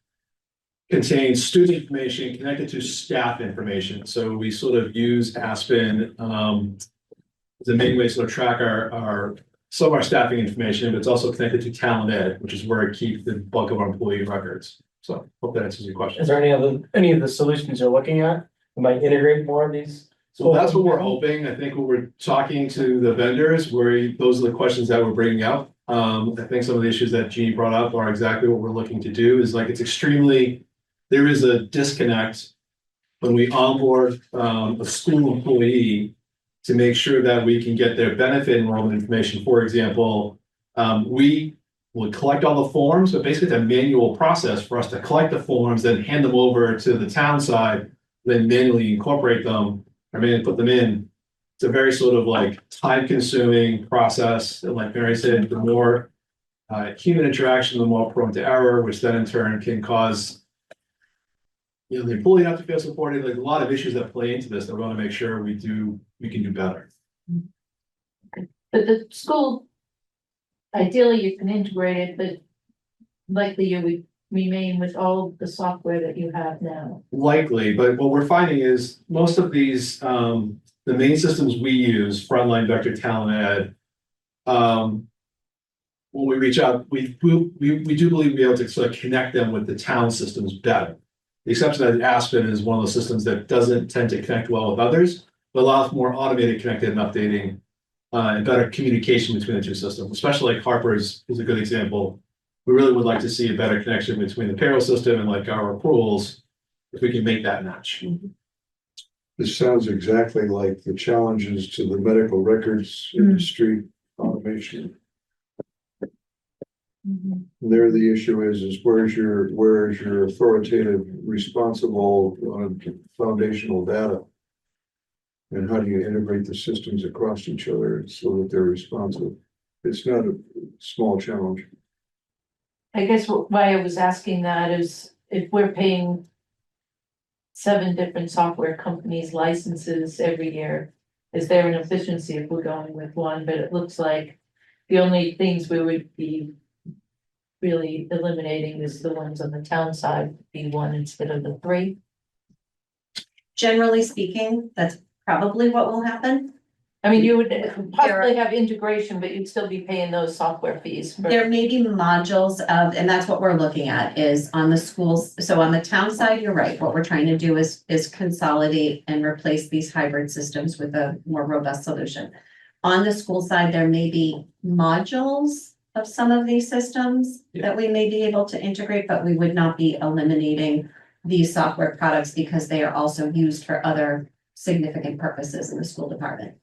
contains student information connected to staff information. So we sort of use Aspen as a main way to sort of track some of our staffing information, but it's also connected to Talent Ed, which is where I keep the bulk of our employee records. So hope that answers your question. Is there any of the solutions you're looking at? We might integrate more of these? So that's what we're hoping. I think when we're talking to the vendors, those are the questions that we're bringing up. I think some of the issues that Jeannie brought up are exactly what we're looking to do. Is like there is a disconnect when we onboard a school employee to make sure that we can get their benefit enrollment information. For example, we will collect all the forms, but basically it's a manual process for us to collect the forms, then hand them over to the town side, then manually incorporate them, or manually put them in. It's a very sort of like time-consuming process. And like Mary said, the more human interaction, the more prone to error, which then in turn can cause the employee not to feel supported. Like a lot of issues that play into this that we want to make sure we can do better. But the school, ideally you can integrate it, but likely you would remain with all the software that you have now. Likely, but what we're finding is most of these, the main systems we use, Frontline, Vector, Talent Ed, when we reach out, we do believe we'll be able to sort of connect them with the town systems better. The exception that Aspen is one of those systems that doesn't tend to connect well with others, but allows more automated connected and updating and better communication between the two systems, especially like Harper's is a good example. We really would like to see a better connection between the payroll system and like our accruals, if we can make that match. This sounds exactly like the challenges to the medical records industry automation. There, the issue is where's your authoritative, responsible, foundational data? And how do you integrate the systems across each other so that they're responsive? It's not a small challenge. I guess why I was asking that is if we're paying 7 different software companies licenses every year, is there an efficiency if we're going with one? But it looks like the only things we would be really eliminating is the ones on the town side, be 1 instead of the 3. Generally speaking, that's probably what will happen. I mean, you would possibly have integration, but you'd still be paying those software fees. There may be modules of, and that's what we're looking at, is on the schools. So on the town side, you're right. What we're trying to do is consolidate and replace these hybrid systems with a more robust solution. On the school side, there may be modules of some of these systems that we may be able to integrate, but we would not be eliminating these software products because they are also used for other significant purposes in the school department.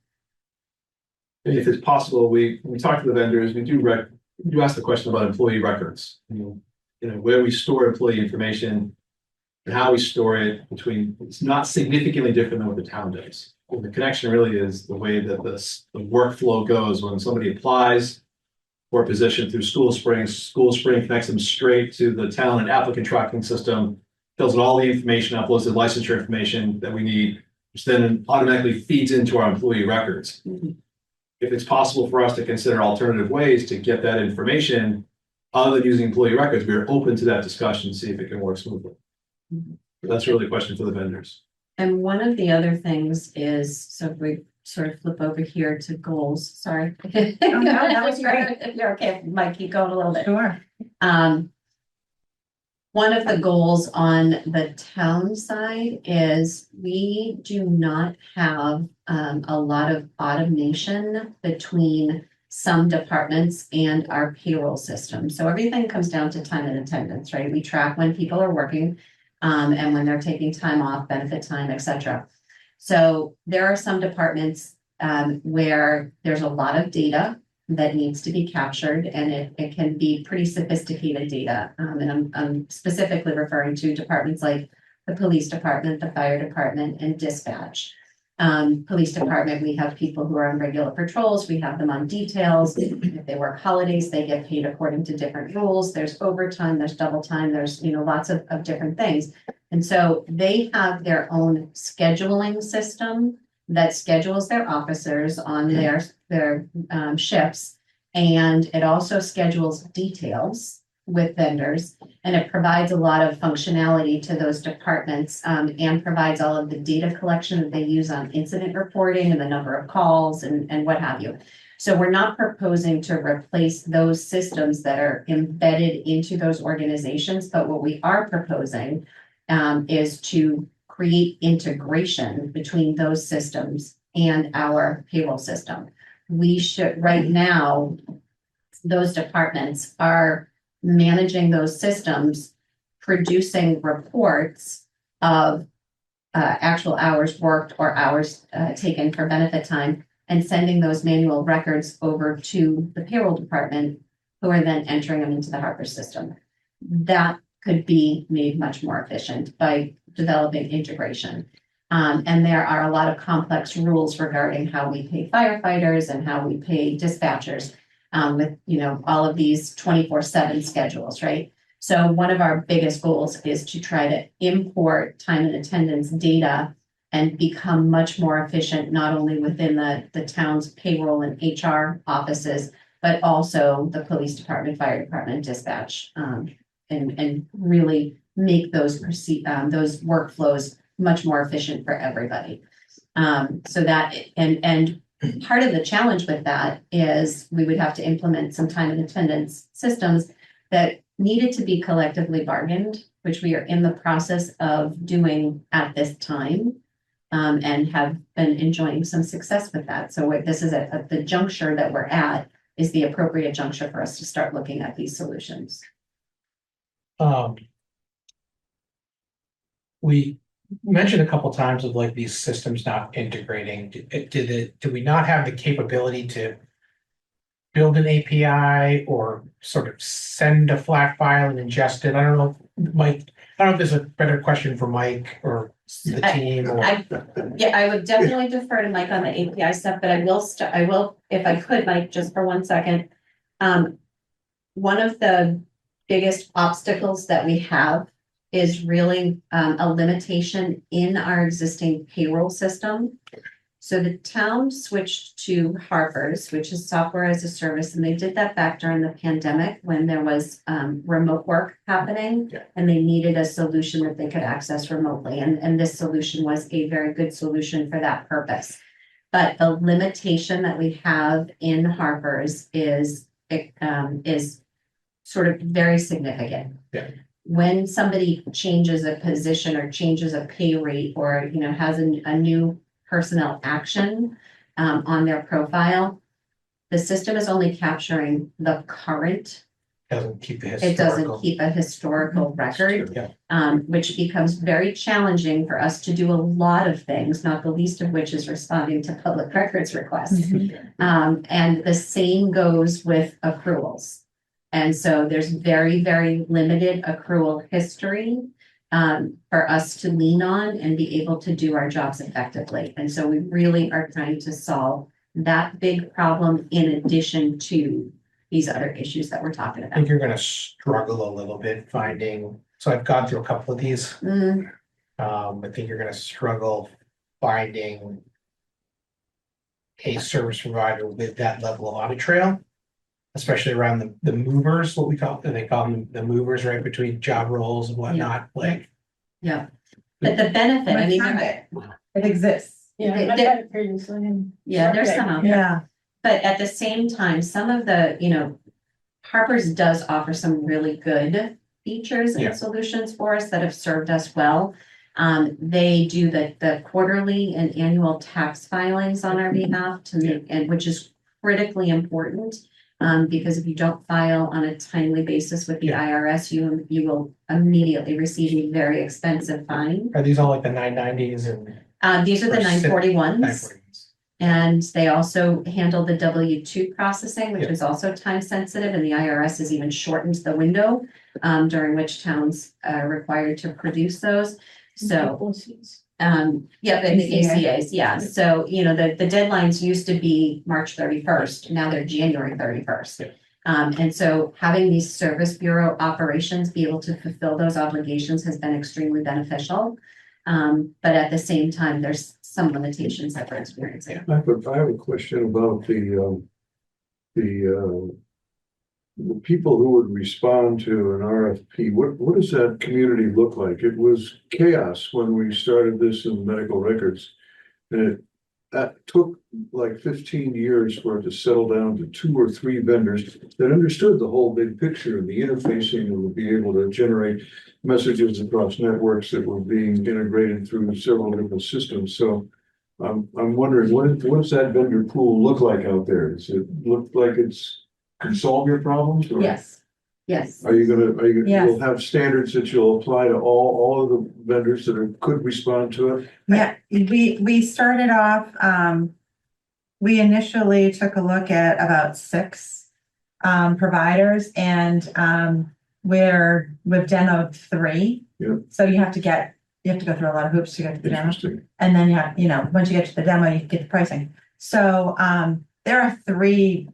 If it's possible, we talk to the vendors, we do ask the question about employee records. Where we store employee information and how we store it it's not significantly different than what the town does. The connection really is the way that the workflow goes when somebody applies for a position through School Spring. School Spring connects them straight to the talent applicant tracking system, fills in all the information, uploads the licensure information that we need, which then automatically feeds into our employee records. If it's possible for us to consider alternative ways to get that information other than using employee records, we're open to that discussion, see if it can work smoothly. But that's really a question for the vendors. And one of the other things is, so if we sort of flip over here to goals, sorry. no, that was great. You're okay, might keep going a little bit. Sure. One of the goals on the town side is we do not have a lot of automation between some departments and our payroll system. So everything comes down to time and attendance, right? We track when people are working and when they're taking time off, benefit time, et cetera. So there are some departments where there's a lot of data that needs to be captured, and it can be pretty sophisticated data. And I'm specifically referring to departments like the police department, the fire department, and dispatch. Police department, we have people who are on regular patrols, we have them on details. If they work holidays, they get paid according to different rules. There's overtime, there's double time, there's, lots of different things. And so they have their own scheduling system that schedules their officers on their shifts. And it also schedules details with vendors, and it provides a lot of functionality to those departments, and provides all of the data collection that they use on incident reporting and the number of calls and what have you. So we're not proposing to replace those systems that are embedded into those organizations, but what we are proposing is to create integration between those systems and our payroll system. We should, right now, those departments are managing those systems, producing reports of actual hours worked or hours taken for benefit time, and sending those manual records over to the payroll department, who are then entering them into the Harper system. That could be made much more efficient by developing integration. And there are a lot of complex rules regarding how we pay firefighters and how we pay dispatchers with, all of these 24/7 schedules, right? So one of our biggest goals is to try to import time and attendance data and become much more efficient, not only within the town's payroll and HR offices, but also the police department, fire department, dispatch, and really make those workflows much more efficient for everybody. So that, and part of the challenge with that is we would have to implement some time and attendance systems that needed to be collectively bargained, which we are in the process of doing at this time, and have been enjoying some success with that. So this is at the juncture that we're at is the appropriate juncture for us to start looking at these solutions. We mentioned a couple times of like these systems not integrating. Do we not have the capability to build an API or sort of send a flat file and ingest it? I don't know, Mike, I don't know if there's a better question for Mike or the team or. I would definitely defer to Mike on the API stuff, but I will, if I could, Mike, just for 1 second. One of the biggest obstacles that we have is really a limitation in our existing payroll system. So the town switched to Harper's, which is software as a service, and they did that back during the pandemic when there was remote work happening, and they needed a solution that they could access remotely. And this solution was a very good solution for that purpose. But the limitation that we have in Harper's is sort of very significant. Yeah. When somebody changes a position or changes a pay rate or, has a new personnel action on their profile, the system is only capturing the current. Doesn't keep the It doesn't keep a historical record, which becomes very challenging for us to do a lot of things, not the least of which is responding to public records requests. And the same goes with accruals. And so there's very, very limited accrual history for us to lean on and be able to do our jobs effectively. And so we really are trying to solve that big problem in addition to these other issues that we're talking I about. think you're gonna struggle a little bit finding, so I've gone through a couple of these. I think you're gonna struggle finding a service provider with that level of audit trail, especially around the movers, what we call, they call them the movers, right, between job roles and whatnot, like. Yeah, but the benefit, I mean, It exists. Yeah, They- I've they- had it previously. there's some out there. Yeah. But at the same time, some of the, Harper's does offer some really good features Yeah. and solutions for us that have served us well. They do the quarterly and annual tax filings on our behalf to make, and which is critically important. Because if you don't file on a timely basis with the Yeah. IRS, you will immediately receive a very expensive fine. Are these all like the 990s and? These are the Or SIP 941s. 941s? And they also handle the W-2 processing, which Yeah. is also time sensitive, and the IRS has even shortened the window during which towns are required to produce those. So, yeah, and the ACAs, yeah. So, the deadlines used to be March 31st. Now they're January 31st. Yeah. And so having these service bureau operations be able to fulfill those obligations has been extremely beneficial. But at the same time, there's some limitations that we're experiencing. I have a question about the people who would respond to an RFP. What does that community look like? It was chaos when we started this in medical records. And it took like 15 years for it to settle down to 2 or 3 vendors that understood the whole big picture and the interfacing and would be able to generate messages across networks that were being integrated through several different systems. So I'm wondering, what does that vendor pool look like out there? Does it look like can solve your problems? Or Yes, yes. Yes. you'll have standards that you'll apply to all of the vendors that could respond to it? Yeah, we started off, we initially took a look at about 6 providers and we've demoed 3. Yeah. So you have to go through a lot of hoops to get to the demo. Interesting. And then once you get to the demo, you get the pricing. So there are 3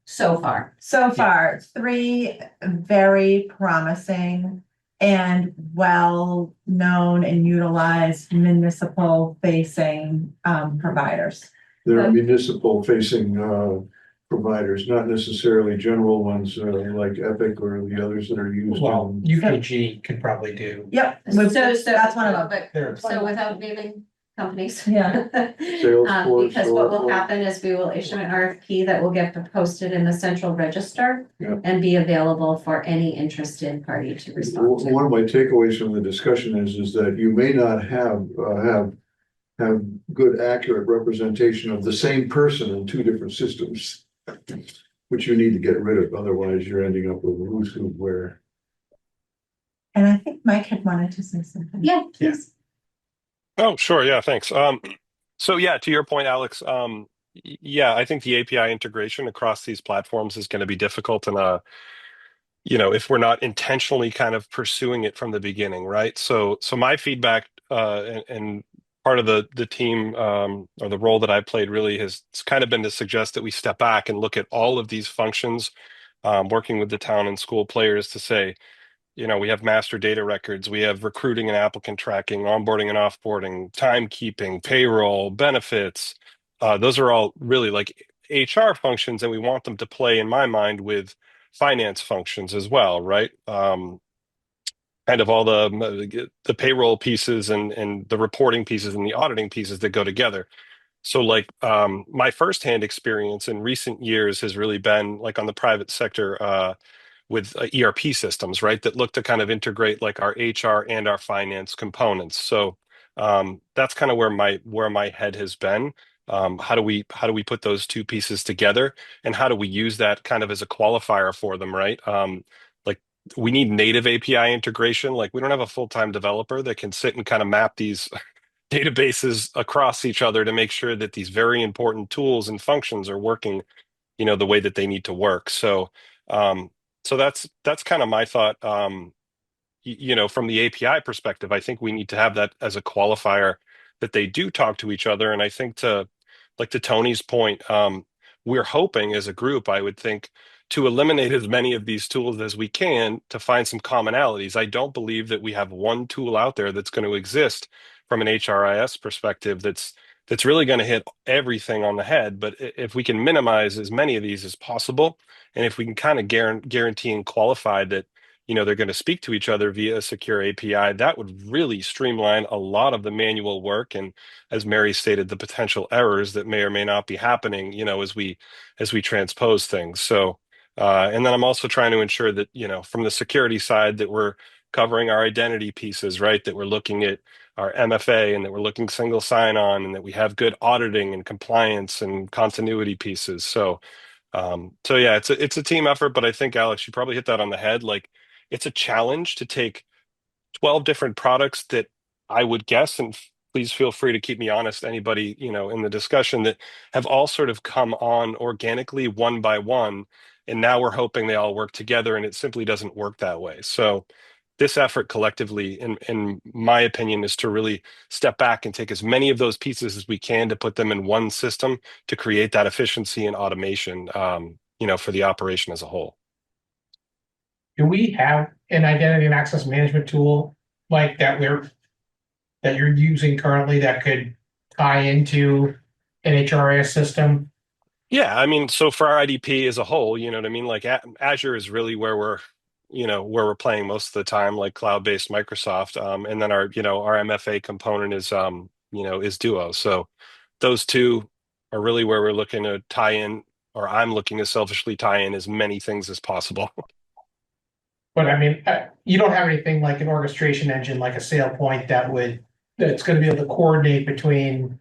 So far. so far, 3 very promising and well-known and utilized municipal facing providers. There are municipal facing providers, not necessarily general ones like Epic or the others that are used. Well, in- UKG could probably do. Yep, that's one of them. There. So without naming companies. Yeah. Salesforce Because what will or- happen is we will issue an RFP that will get posted in the central register. Yeah. And be available for any interested party to respond to. One of my takeaways from the discussion is that you may not have good accurate representation of the same person in 2 different systems, which you need to get rid of. Otherwise, you're ending up with who's who where. And I think Mike had wanted to say something. Yeah, Yeah. please. Oh, sure. Yeah, thanks. So yeah, to your point, Alex, yeah, I think the API integration across these platforms is going to be difficult and if we're not intentionally kind of pursuing it from the beginning, right? So my feedback and part of the team or the role that I played really has kind of been to suggest that we step back and look at all of these functions, working with the town and school players to say, we have master data records, we have recruiting and applicant tracking, onboarding and offboarding, timekeeping, payroll, benefits. Those are all really like HR functions, and we want them to play, in my mind, with finance functions as well, right? Kind of all the payroll pieces and the reporting pieces and the auditing pieces that go together. So like my firsthand experience in recent years has really been like on the private sector with ERP systems, right? That look to kind of integrate like our HR and our finance components. So that's kind of where my head has been. How do we put those 2 pieces together, and how do we use that kind of as a qualifier for them, right? Like we need native API integration. Like we don't have a full-time developer that can sit and kind of map these databases across each other to make sure that these very important tools and functions are working, the way that they need to work. So that's kind of my thought. From the API perspective, I think we need to have that as a qualifier that they do talk to each other. And I think to Tony's point, we're hoping as a group, I would think, to eliminate as many of these tools as we can to find some commonalities. I don't believe that we have one tool out there that's going to exist from an HRIS perspective that's really going to hit everything on the head. But if we can minimize as many of these as possible, and if we can kind of guarantee and qualify that, they're going to speak to each other via a secure API, that would really streamline a lot of the manual work. And as Mary stated, the potential errors that may or may not be happening, as we transpose things. So And then I'm also trying to ensure that, from the security side, that we're covering our identity pieces, right? That we're looking at our MFA and that we're looking single sign-on and that we have good auditing and compliance and continuity pieces. So yeah, it's a team effort, but I think Alex, you probably hit that on the head. Like it's a challenge to take 12 different products that I would guess, and please feel free to keep me honest, anybody, in the discussion that have all sort of come on organically one by one. And now we're hoping they all work together, and it simply doesn't work that way. So this effort collectively, in my opinion, is to really step back and take as many of those pieces as we can to put them in one system to create that efficiency and automation, for the operation as a whole. Do we have an identity and access management tool like that that you're using currently that could tie into an HRIS system? Yeah, I mean, so for our IDP as a whole, you know what I mean? Like Azure is really where we're playing most of the time, like cloud-based Microsoft. And then our MFA component is Duo. So those two are really where we're looking to tie in, or I'm looking to selfishly tie in as many things as possible. But I mean, you don't have anything like an orchestration engine, like a SailPoint that's gonna be able to coordinate between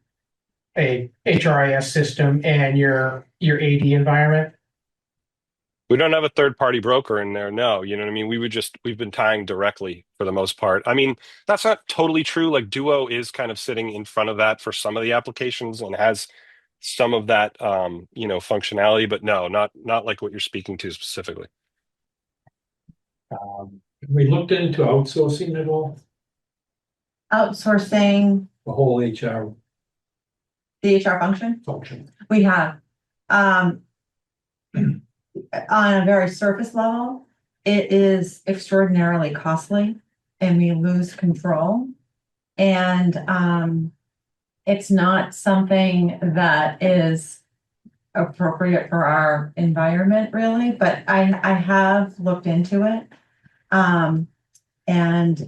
a HRIS system and your AD environment? We don't have a third-party broker in there, no. You know what I mean? We've been tying directly for the most part. I mean, that's not totally true. Like Duo is kind of sitting in front of that for some of the applications and has some of that functionality, but no, not like what you're speaking to specifically. We looked into outsourcing at all, Outsourcing the whole HR the HR function, function. we have, on a very surface level, it is extraordinarily costly and we lose control. And it's not something that is appropriate for our environment really, but I have looked into it. And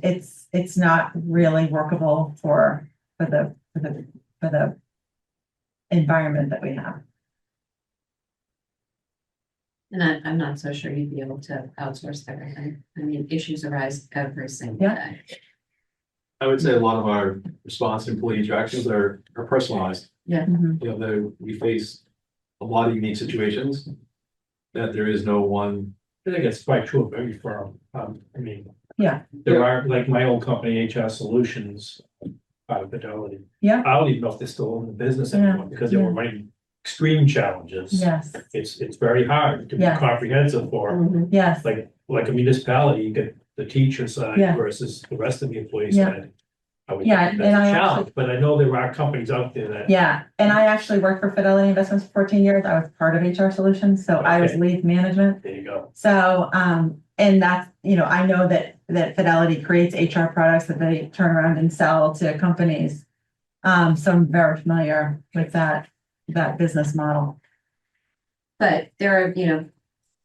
it's not really workable for the environment that we have. And I'm not so sure you'd be able to outsource everything. I mean, issues arise every single Yeah. day. I would say a lot of our response to employee interactions are personalized. Mhm. We face a lot of unique situations that there is no one. I think it's quite true of every firm. I mean. Yeah. There are, like my old company, HR Solutions, out of Fidelity. Yeah. I don't even know if they're still in the business anymore because they were running extreme challenges. Yes, It's very hard to be Yeah. comprehensive for, Mhm. yes, like a municipality, you get the teacher side Yeah. versus the rest of the employee Yeah. side. I would Yeah, think and that's I a challenge, actually- but I know there are companies out there that. yeah. And I actually worked for Fidelity Investments for 14 years. I was part of HR Solutions, so I was Okay. lead management. There you go. So, and that's, I know that Fidelity creates HR products that they turn around and sell to companies. So I'm very familiar with that business model. But there are,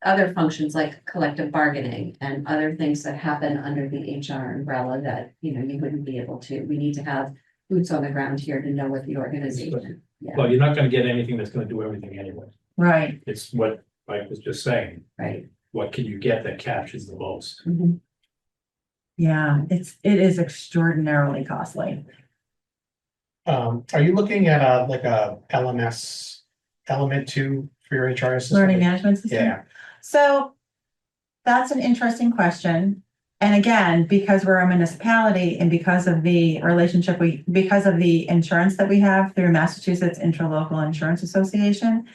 other functions like collective bargaining and other things that happen under the HR umbrella that, you wouldn't be able to. We need to have boots on the ground here to know what the organization. Yeah, Well, you're not gonna get anything that's gonna do everything anyway. Right, It's what Mike was just saying. right. What can you get that captures the most? Mhm. yeah, it is extraordinarily costly. Are you looking at a LMS element too for your HRIS system? Learning management system. Yeah, So that's an interesting question. And again, because we're a municipality and because of the relationship because of the insurance that we have through Massachusetts Interlocal Insurance Association,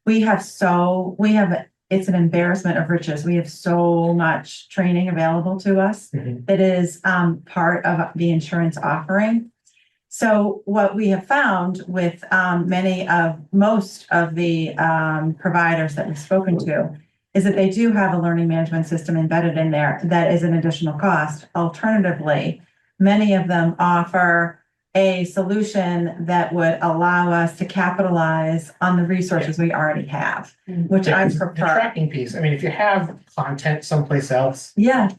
it's an embarrassment of riches. We have so much training available to us Mhm. that is part of the insurance offering. So what we have found with most of the providers that we've spoken to is that they do have a learning management system embedded in there that is an additional cost. Alternatively, many of them offer a solution that would allow us to capitalize on the resources we already have, which I the prefer. tracking piece. I mean, if you have content someplace else, Yeah,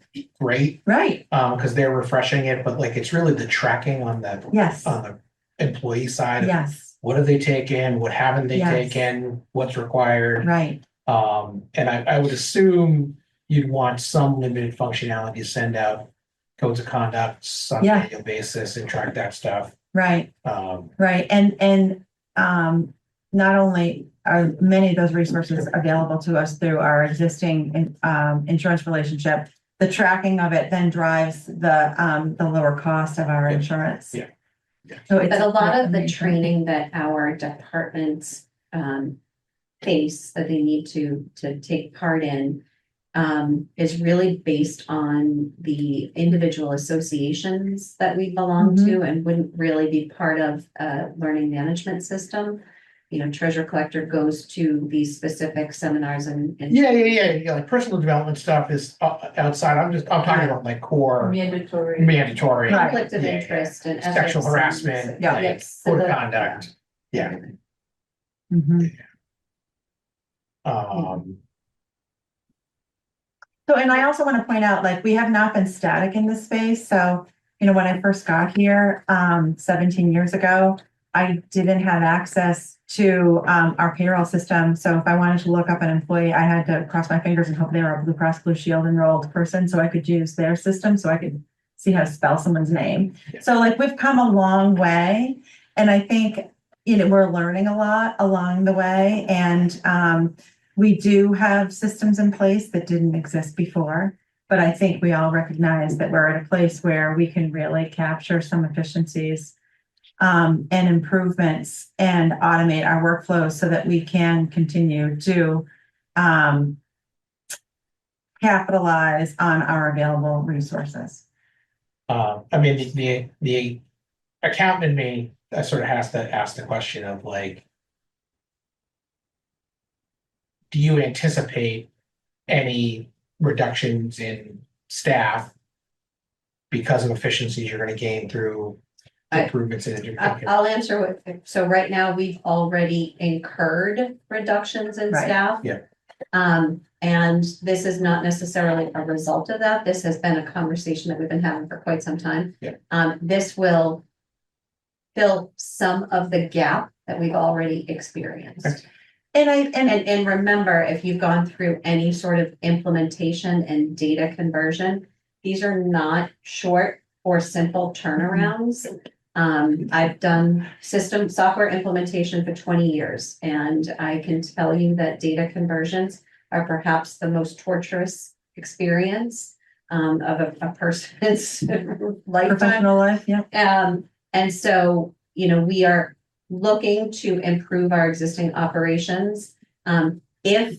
great, right. because they're refreshing it, but like it's really the tracking on Yes, the employee side. yes, What have they taken? What haven't they Yes. taken? What's required? right. And I would assume you'd want some limited functionality to send out codes of conduct on an Yeah. annual basis and track that stuff. Right, Um, right. And not only are many of those resources available to us through our existing insurance relationship, the tracking of it then drives the lower cost of our insurance. Yeah. So it's But a lot of the amazing. training that our departments face that they need to take part in is really based on the individual associations that we belong to and wouldn't really be part of a learning management system. You know, treasure collector goes to these specific seminars and. yeah, like personal development stuff is outside. I'm talking about like core Mandatory. mandatory. Right. Conflict of Yeah, interest and. Sexual ethics and- harassment, Yeah. like Yes, so code of the- conduct. Yeah. Mhm. So, and I also want to point out, like, we have not been static in this space. So, when I first got here, 17 years ago, I didn't have access to, our payroll system. So if I wanted to look up an employee, I had to cross my fingers and hope they were a Blue Cross Blue Shield enrolled person so I could use their system so I could see how to spell someone's name. So like, we've come a long way. And I think, we're learning a lot along the way. And, we do have systems in place that didn't exist before, but I think we all recognize that we're at a place where we can really capture some efficiencies and improvements and automate our workflows so that we can continue to capitalize on our available resources. I mean, the accountant in me sort of has to ask the question of like, do you anticipate any reductions in staff because of efficiencies you're going to gain through improvements in I'll answer so right now, we've already incurred reductions in Right. staff. Yeah. And this is not necessarily a result of that. This has been a conversation that we've been having for quite some time. Yeah. This will fill some of the gap that we've already experienced. Okay. And remember, if you've gone through any sort of implementation and data conversion, these are not short or simple turnarounds. I've done software implementation for 20 years, and I can tell you that data conversions are perhaps the most torturous experience of a person's lifetime. Professional life, yeah. And so, we are looking to improve our existing operations. If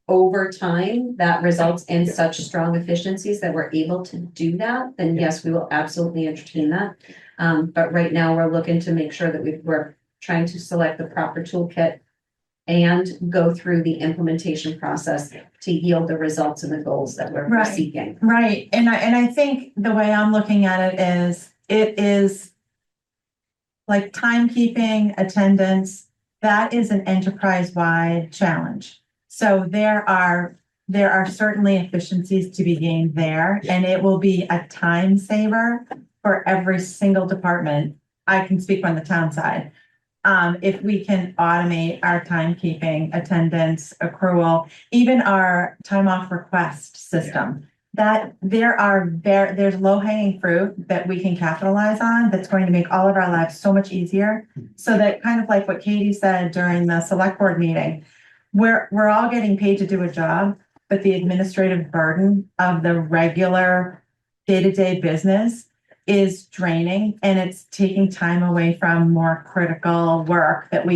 over time that results in such strong efficiencies that we're able to do that, then yes, we will absolutely entertain that. But right now we're looking to make sure that we're trying to select the proper toolkit and go through the implementation process to yield the results and the goals that we're Right. seeking. Right. And I think the way I'm looking at it is like timekeeping, attendance, that is an enterprise-wide challenge. So there are certainly efficiencies to be gained there, and it will be a time saver for every single department. I can speak on the town side. If we can automate our timekeeping, attendance, accrual, even our time off request system, that there's low hanging fruit that we can capitalize on that's going to make all of our lives so much easier. So that kind of like what Katie said during the select board meeting, we're all getting paid to do a job, but the administrative burden of the regular day-to-day business is draining, and it's taking time away from more critical work that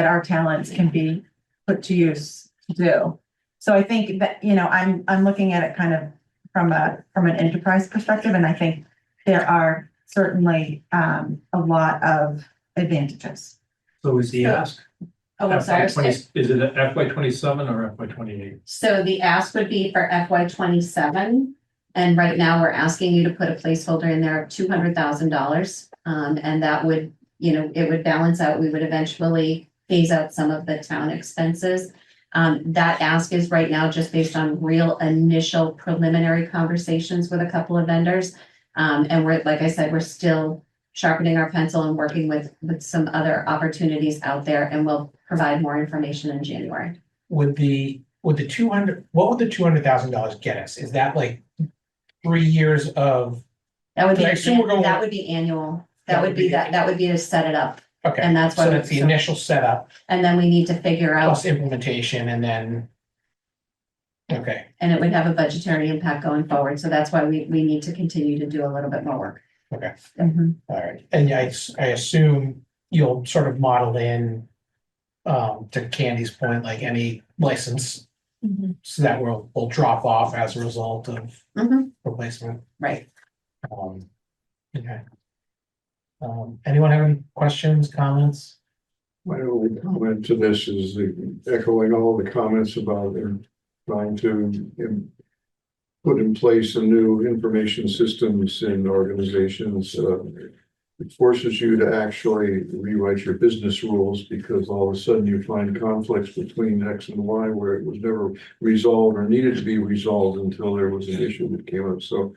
our talents can be put to use to do. So I think that, I'm looking at it kind of from an enterprise perspective, and I think there are certainly a lot of advantages. So is the ask? Oh, I'm sorry. Is it FY 27 or FY 28? So the ask would be for FY 27. And right now we're asking you to put a placeholder in there of $200,000. And that would, it would balance out. We would eventually phase out some of the town expenses. That ask is right now just based on real initial preliminary conversations with a couple of vendors. And like I said, we're still sharpening our pencil and working with some other opportunities out there, and we'll provide more information in January. would the 200, what would the $200,000 get us? Is that like 3 years of, That would be, I assume we're going- that would be annual. That would be that would be to set it up. okay, And that's why so we- that's the initial setup And then we need to figure out, plus implementation and then. Okay, and it would have a budgetary impact going forward. So that's why we need to continue to do a little bit more work. okay, Mhm. all right. And I assume you'll sort of model in, to Candy's point, like any license. Mhm. So that will drop off as a result of Mhm. replacement. Right. Okay. Anyone have any questions, comments? My only comment to this is echoing all the comments about trying to put in place some new information systems in organizations. It forces you to actually rewrite your business rules because all of a sudden you find conflicts between X and Y where it was never resolved or needed to be resolved until there was an issue that came up. So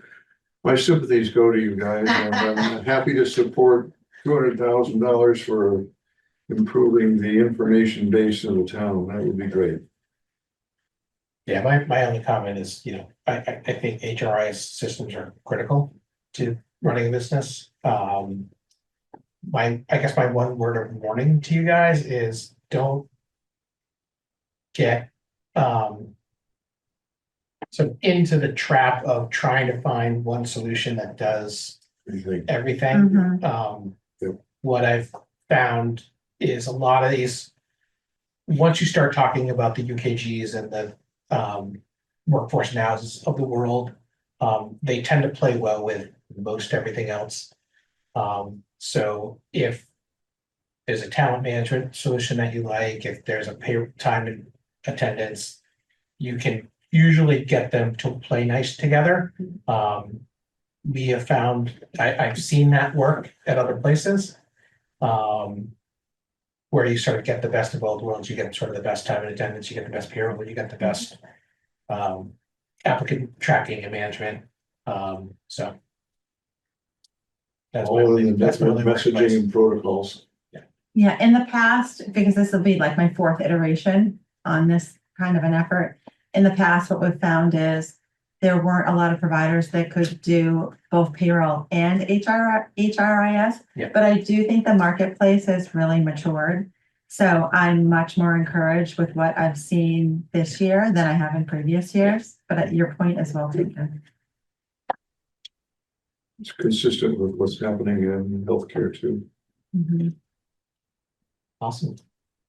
my sympathies go to you guys, and I'm happy to support $200,000 for improving the information base of the town. That would be great. Yeah, my only comment is, I think HRIS systems are critical to running a business. I guess my one word of warning to you guys is don't get, sort of into the trap of trying to find one solution that does everything. Mhm. Yep. What I've found is a lot of these, once you start talking about the UKGs and the workforce nows of the world, they tend to play well with most everything else. So if there's a talent management solution that you like, if there's a pay time and attendance, you can usually get them to play nice together. We have found, I've seen that work at other places. Where you sort of get the best of both worlds, you get sort of the best time and attendance, you get the best payroll, but you get the best applicant tracking and management. So. That's my All in only, the that's my network only word of advice. messaging and protocols. Yeah, in the past, because this will be like my fourth iteration on this kind of an effort. In the past, what we've found is there weren't a lot of providers that could do both payroll and HRIS. Yeah. But I do think the marketplace has really matured. So I'm much more encouraged with what I've seen this year than I have in previous years. But your point is well taken. It's consistent with what's happening in healthcare too. Mhm. Awesome.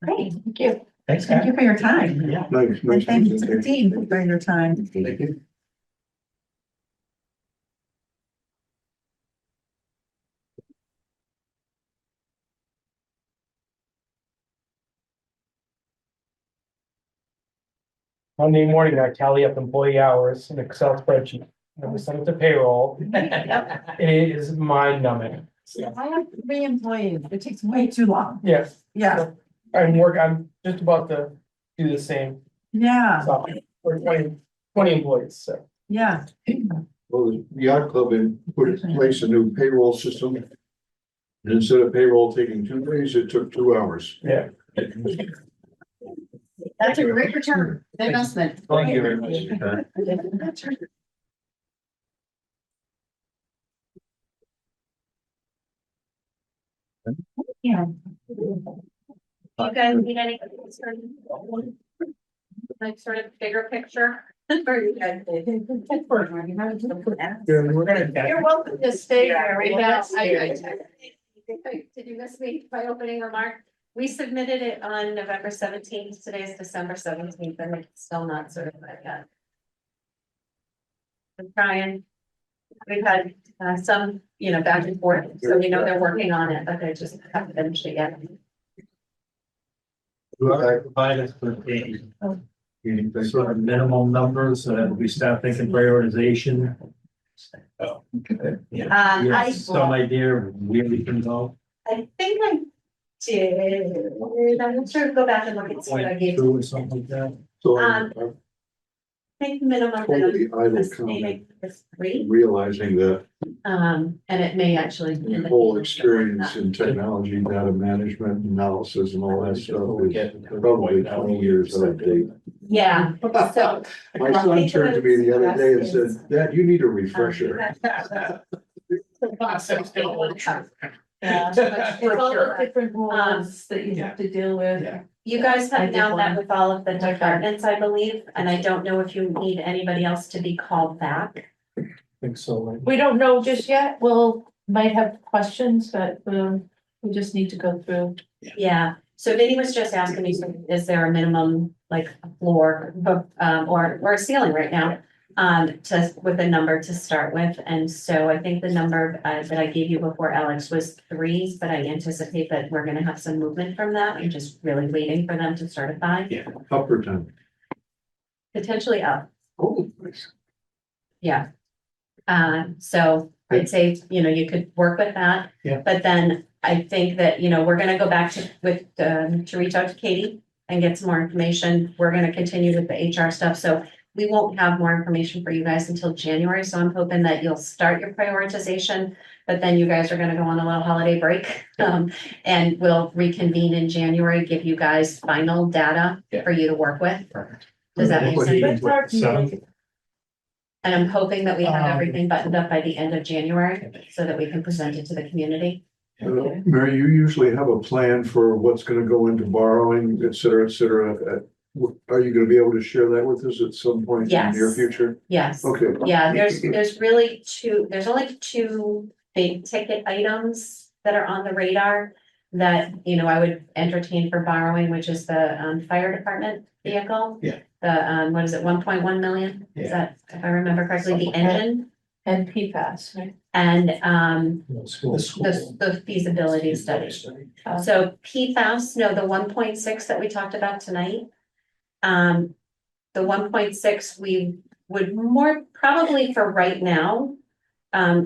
Great, thank you. Thanks, Thank guys. you for your time. Yeah. Nice, And nice. thank you to the presentation. team for your time. Thank you. Monday morning, I tally up employee hours in Excel spreadsheet. And we send it to payroll. It is mind numbing. I have 3 employees. It takes way too long. Yes, Yeah, I'm just about to do the same. yeah, So, for 20 employees, so. yeah. Well, the yacht club put in place a new payroll system. And instead of payroll taking 2 days, it took 2 hours. Yeah. That's a great return, investment. Thank you very much. Yeah. You guys need any like sort of bigger picture? For you guys. We're gonna. You're welcome to stay here right now. Yeah. Did you miss me, my opening remark? We submitted it on November 17th. Today is December 17th, and it's still not certified yet. I'm trying. We've had some, back and forth, so we know they're working on it, but they just haven't finished it yet. Provide us with a sort of minimum numbers so that we start thinking prioritization. Oh, okay. You have some idea of where we can go. I think I did. I'm not sure, go back and look and see what I gave. Two or something like that. So I think minimum that totally I'm idle estimating comment, is 3, realizing that and it may actually. the end up whole being experience more in technology, data management, analysis and all that stuff We'll is get probably 20 years out of date. than that. Yeah, so. My son turned to me the other day and said, Dad, you need a refresher. Yeah, it's all the different roles that you have to deal with. You guys I have did now met one. with all of the departments, I believe, and I don't know if you need anybody else to be called back. Think so, right? We don't know just yet. We'll, might have questions, but we just need to go through. Yeah, so Vinny was just asking me, so is there a minimum, like a floor, or a ceiling right now? With a number to start with, and so I think the number that I gave you before, Alex, was 3, but I anticipate that we're gonna have some movement from that. I'm just really waiting for them to certify, Upper time. potentially up, Oh, nice. yeah. So I'd say, you could work with that. Yeah. But then I think that, we're gonna go back to reach out to Katie and get some more information. We're gonna continue with the HR stuff, so we won't have more information for you guys until January, so I'm hoping that you'll start your prioritization, but then you guys are gonna go on a little holiday break. And we'll reconvene in January, give you guys final data for you to work with. Perfect. Does that make sense? Let's start meeting. And I'm hoping that we have everything buttoned up by the end of January, so that we can present it to the community. Mary, you usually have a plan for what's gonna go into borrowing, et cetera, et cetera. Are you gonna be able to share that with us at some point in the near Yes. future? Yes. Okay. Yeah, there's really there's only 2 big ticket items that are on the radar that, I would entertain for borrowing, which is the fire department vehicle. Yeah. The, what is it, 1.1 million? Is Yeah. that, if I remember correctly, the engine And PFAS, right? and, School. the feasibility study. So PFAS, no, the 1.6 that we talked about tonight. The 1.6, we would more probably for right now,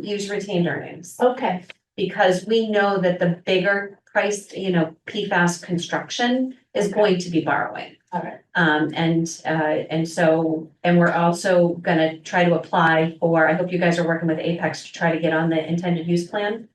use retained earnings. Okay, Because we know that the bigger priced, PFAS construction is going to be borrowing. all right. And we're also gonna try to apply for, I hope you guys are working with Apex to try to get on the intended use plan.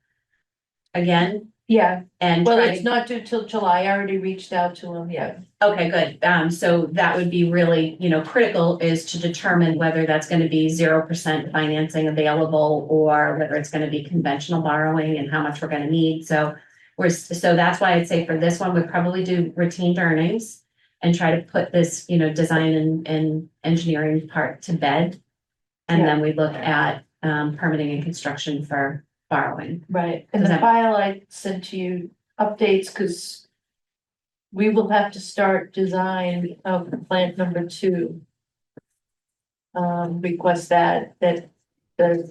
Again, Yeah, and well, try it's to, not due till July. I already reached out to him, yeah. okay, good. So that would be really, critical is to determine whether that's gonna be 0% financing available or whether it's gonna be conventional borrowing and how much we're gonna need. So that's why I'd say for this one, we'd probably do retained earnings and try to put this, design and engineering part to bed. And then we look at permitting and construction for borrowing. Right, and Does the that- file I sent to you updates, because we will have to start design of plant number 2. Request that the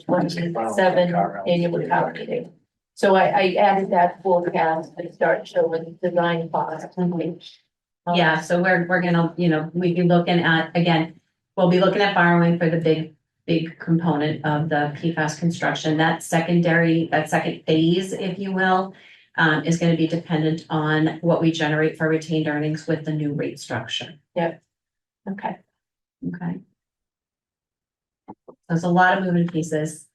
27 annual town meeting. So I added that forecast and start showing design costs. Yeah, so we're gonna, we'd be looking at, again, we'll be looking at borrowing for the big component of the PFAS construction. That second phase, if you will, is gonna be dependent on what we generate for retained earnings with the new rate structure. Okay, Okay. There's a lot of moving pieces.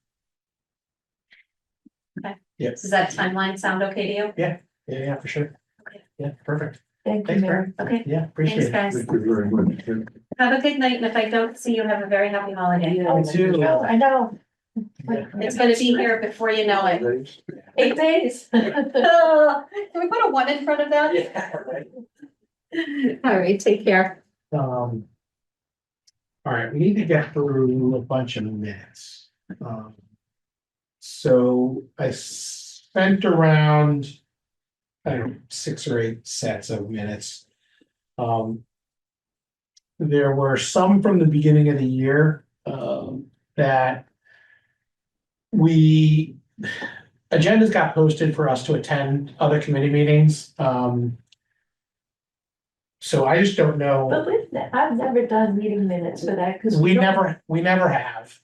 Okay. Yes. Does that timeline sound okay to you? Yeah, for sure. Okay. Yeah, perfect. thank you, Thanks, Mary. Okay, Yeah, thanks, appreciate it. guys. Thank you very much. Have a good night, and if I don't see you, have a very happy holiday. You too. I know. It's gonna be here before you know it. 8 days. Oh, can we put a 1 in front of that? Yeah, right. All right, take care. All right, we need to get through a bunch of minutes. So I spent around, I don't know, 6 or 8 sets of minutes. There were some from the beginning of the year, that agendas got posted for us to attend other committee meetings. So I just don't know. But with that, I've never done meeting minutes for that, because We never have.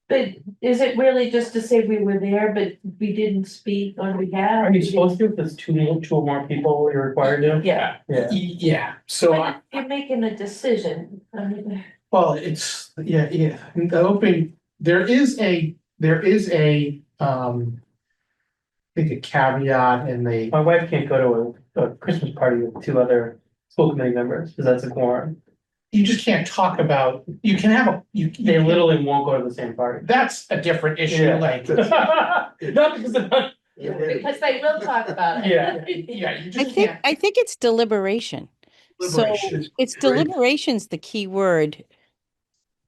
But is it really just to say we were there, but we didn't speak on behalf? Are you supposed to, if there's two or more people you're required to? Yeah, Yeah. Yeah, so but if you're making a decision, I mean, well, it's, yeah, the open, there is a, I think a caveat in the, My wife can't go to a Christmas party with two other school committee members, because that's a quorum. you just can't talk about, you can have a, They literally won't go to the same party. that's a different issue, Yeah. like. Not because of that. because they will talk about it. Yeah. Yeah, you I just think, can't. I think it's deliberation. So Deliberation. it's deliberation's the key word.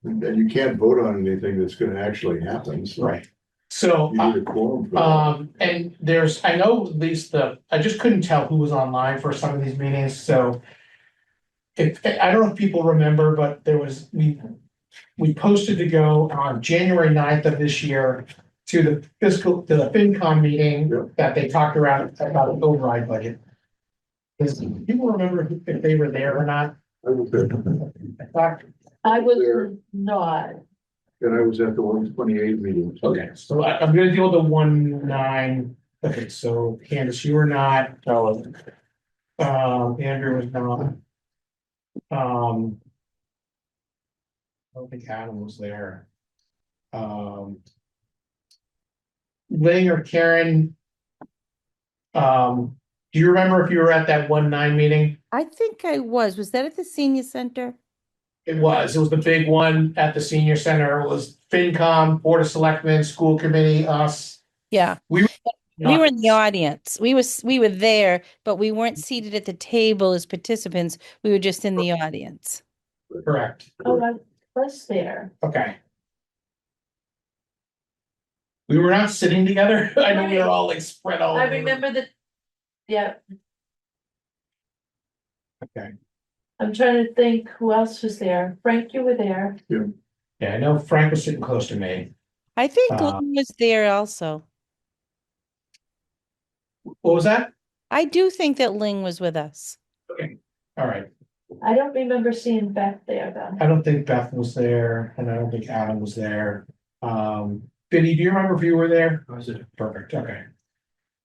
And you can't vote on anything that's gonna actually happen, so. Right. So, You need a quorum for that. and there's, I know at least I just couldn't tell who was online for some of these meetings, so. I don't know if people remember, but there was, we posted to go on January 9th of this year to the FinCom meeting Yep. that they talked about an override budget. Does people remember if they were there or not? I was there, I thought, I was There. not, and I was at the 128 meeting. okay, so I'm gonna deal with the 1-9. Okay, so Candace, you were not. Andrew was not. I don't think Adam was there. Ling or Karen. Do you remember if you were at that 1-9 meeting? I think I was. Was that at the senior center? It was the big one at the senior center. It was FinCom, Board of Selectmen, School Committee, us. Yeah. We We were in the audience. We were there, but we weren't seated at the table as participants. We were just in the audience. Correct, oh, I was there. okay. We were not sitting together. I know we were all like spread all. I over. remember that, yeah, Okay, I'm trying to think who else was there. Frank, you were there. yeah, I know Frank was sitting close to me. I think Uh, Lynn was there also. What was that? I do think that Ling was with us. Okay, all right. I don't remember seeing Beth there though. I don't think Beth was there, and I don't think Adam was there. Vinny, do you remember if you were there? I was there. Perfect, okay.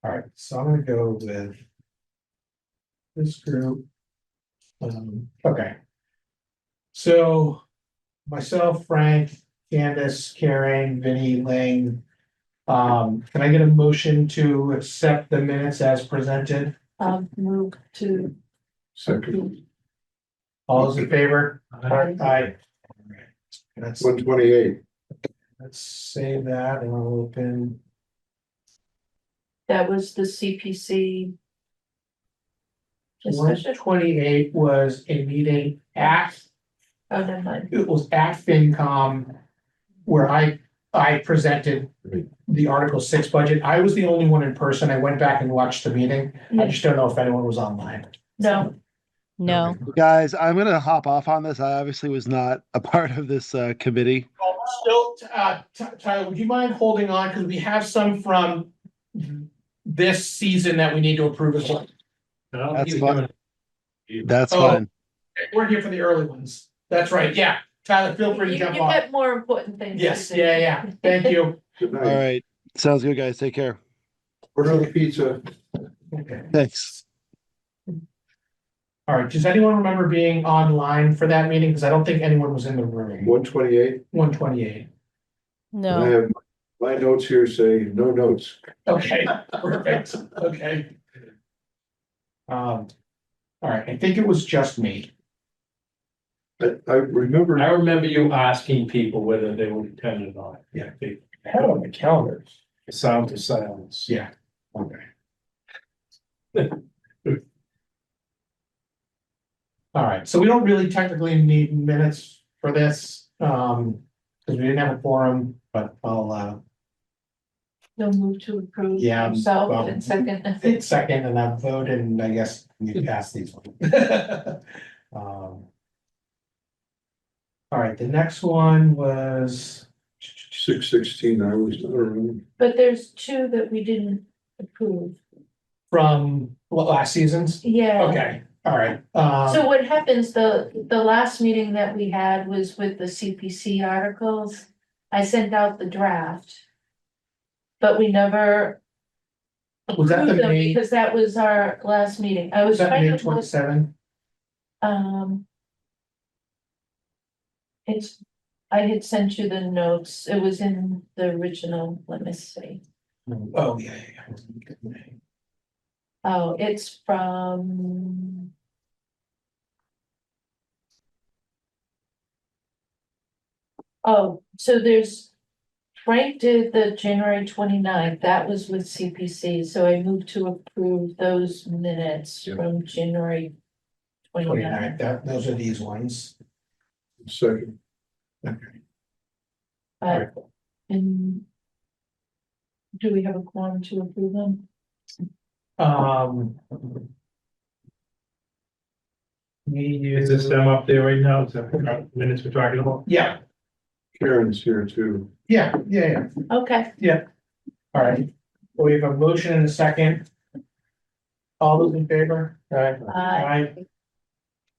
All right, so I'm gonna go with this group. Okay. So myself, Frank, Candace, Karen, Vinny, Ling. Can I get a motion to accept the minutes as presented? Move to, Second, All those in favor? Aye. Aye. Let's 128. save that and I'll open. that was the CPC. Discussion, 128 was a meeting at, oh, never mind. it was at FinCom where I presented the Article 6 budget. I was the only one in person. I went back and watched the meeting. I just don't know if anyone was online. No, No. Guys, I'm gonna hop off on this. I obviously was not a part of this committee. Still, Tyler, would you mind holding on? Because we have some from this season that we need to approve as well. That's fine. That's Oh. fine. We're here for the early ones. That's right. Yeah. Tyler, feel free to you jump you on. got more important things. to Yes, do. yeah. Thank you. Good All night. right. Sounds good, guys. Take care. Order the pizza. Okay. Thanks. All right. Does anyone remember being online for that meeting? Because I don't think anyone was in the room. 128. 128. I No. have, my notes here say no notes. Okay, perfect. Okay. All right. I think it was just me. I remember. I remember you asking people whether they would attend or not. Yeah. They Had it on the calendars. sound to silence. Yeah. Okay. All right, so we don't really technically need minutes for this, because we didn't have a quorum, but I'll, You'll move to approve Yeah, yourself well, and second. hit second and I'll vote and I guess we pass these ones. All right, the next one was, 616, I was not around. But there's two that we didn't approve. from what, last season's? Yeah. Okay, all right. So what happens, the last meeting that we had was with the CPC articles. I sent out the draft. But we never. Was that the approved them May- Because that was our last meeting. I was Is that trying May to look, 27? it's, I had sent you the notes. It was in the original, let me see. Oh, yeah. Oh, it's from. Oh, so there's, Frank did the January 29th. That was with CPC, so I moved to approve those minutes Yep. from January 29th. Those are these ones. Second, And do we have a quorum to approve them? Is this them up there right now? Is that the minutes we're talking about? Yeah, Karen's here too. yeah. Okay, All right. We have a motion and a second. All those in favor? Aye.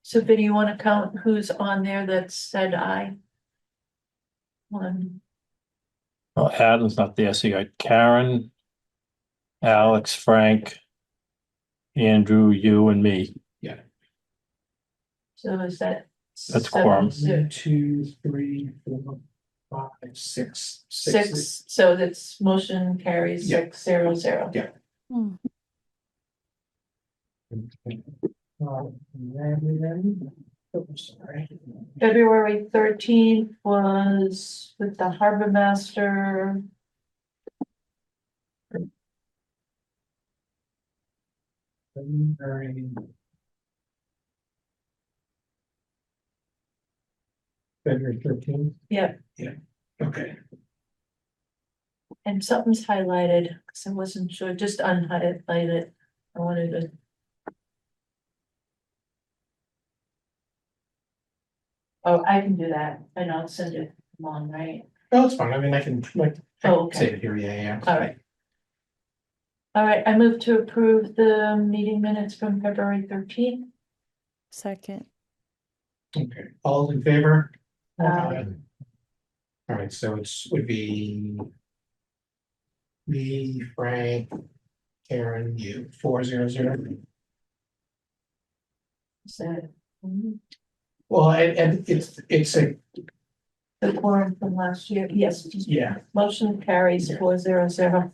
so Vinny, you wanna count who's on there that said aye? One, Well, Adam's not there, so you got Karen, Alex, Frank, Andrew, you and me. so is that? That's quorum. 7, 1, 2, 3, 4, 5, 6. 6, so that's motion carries Yeah. 6-0-0. Yeah. Hmm. Sorry. February 13th was with the harbor master. February 13th. Yeah. Okay. And something's highlighted, because I wasn't sure, just unhighlight it. I wanted to. Oh, I can do that, and I'll send it along, right? Oh, it's fine. I mean, I can Oh, say okay, it here. Yeah. all right. All right, I move to approve the meeting minutes from February 13th. Second. Okay. All in favor? Aye. All right, so would be me, Frank, Karen, you, 4-0-0. Is that Well, and it's a, the quorum from last year? Yes. yeah, Motion carries 4-0-0.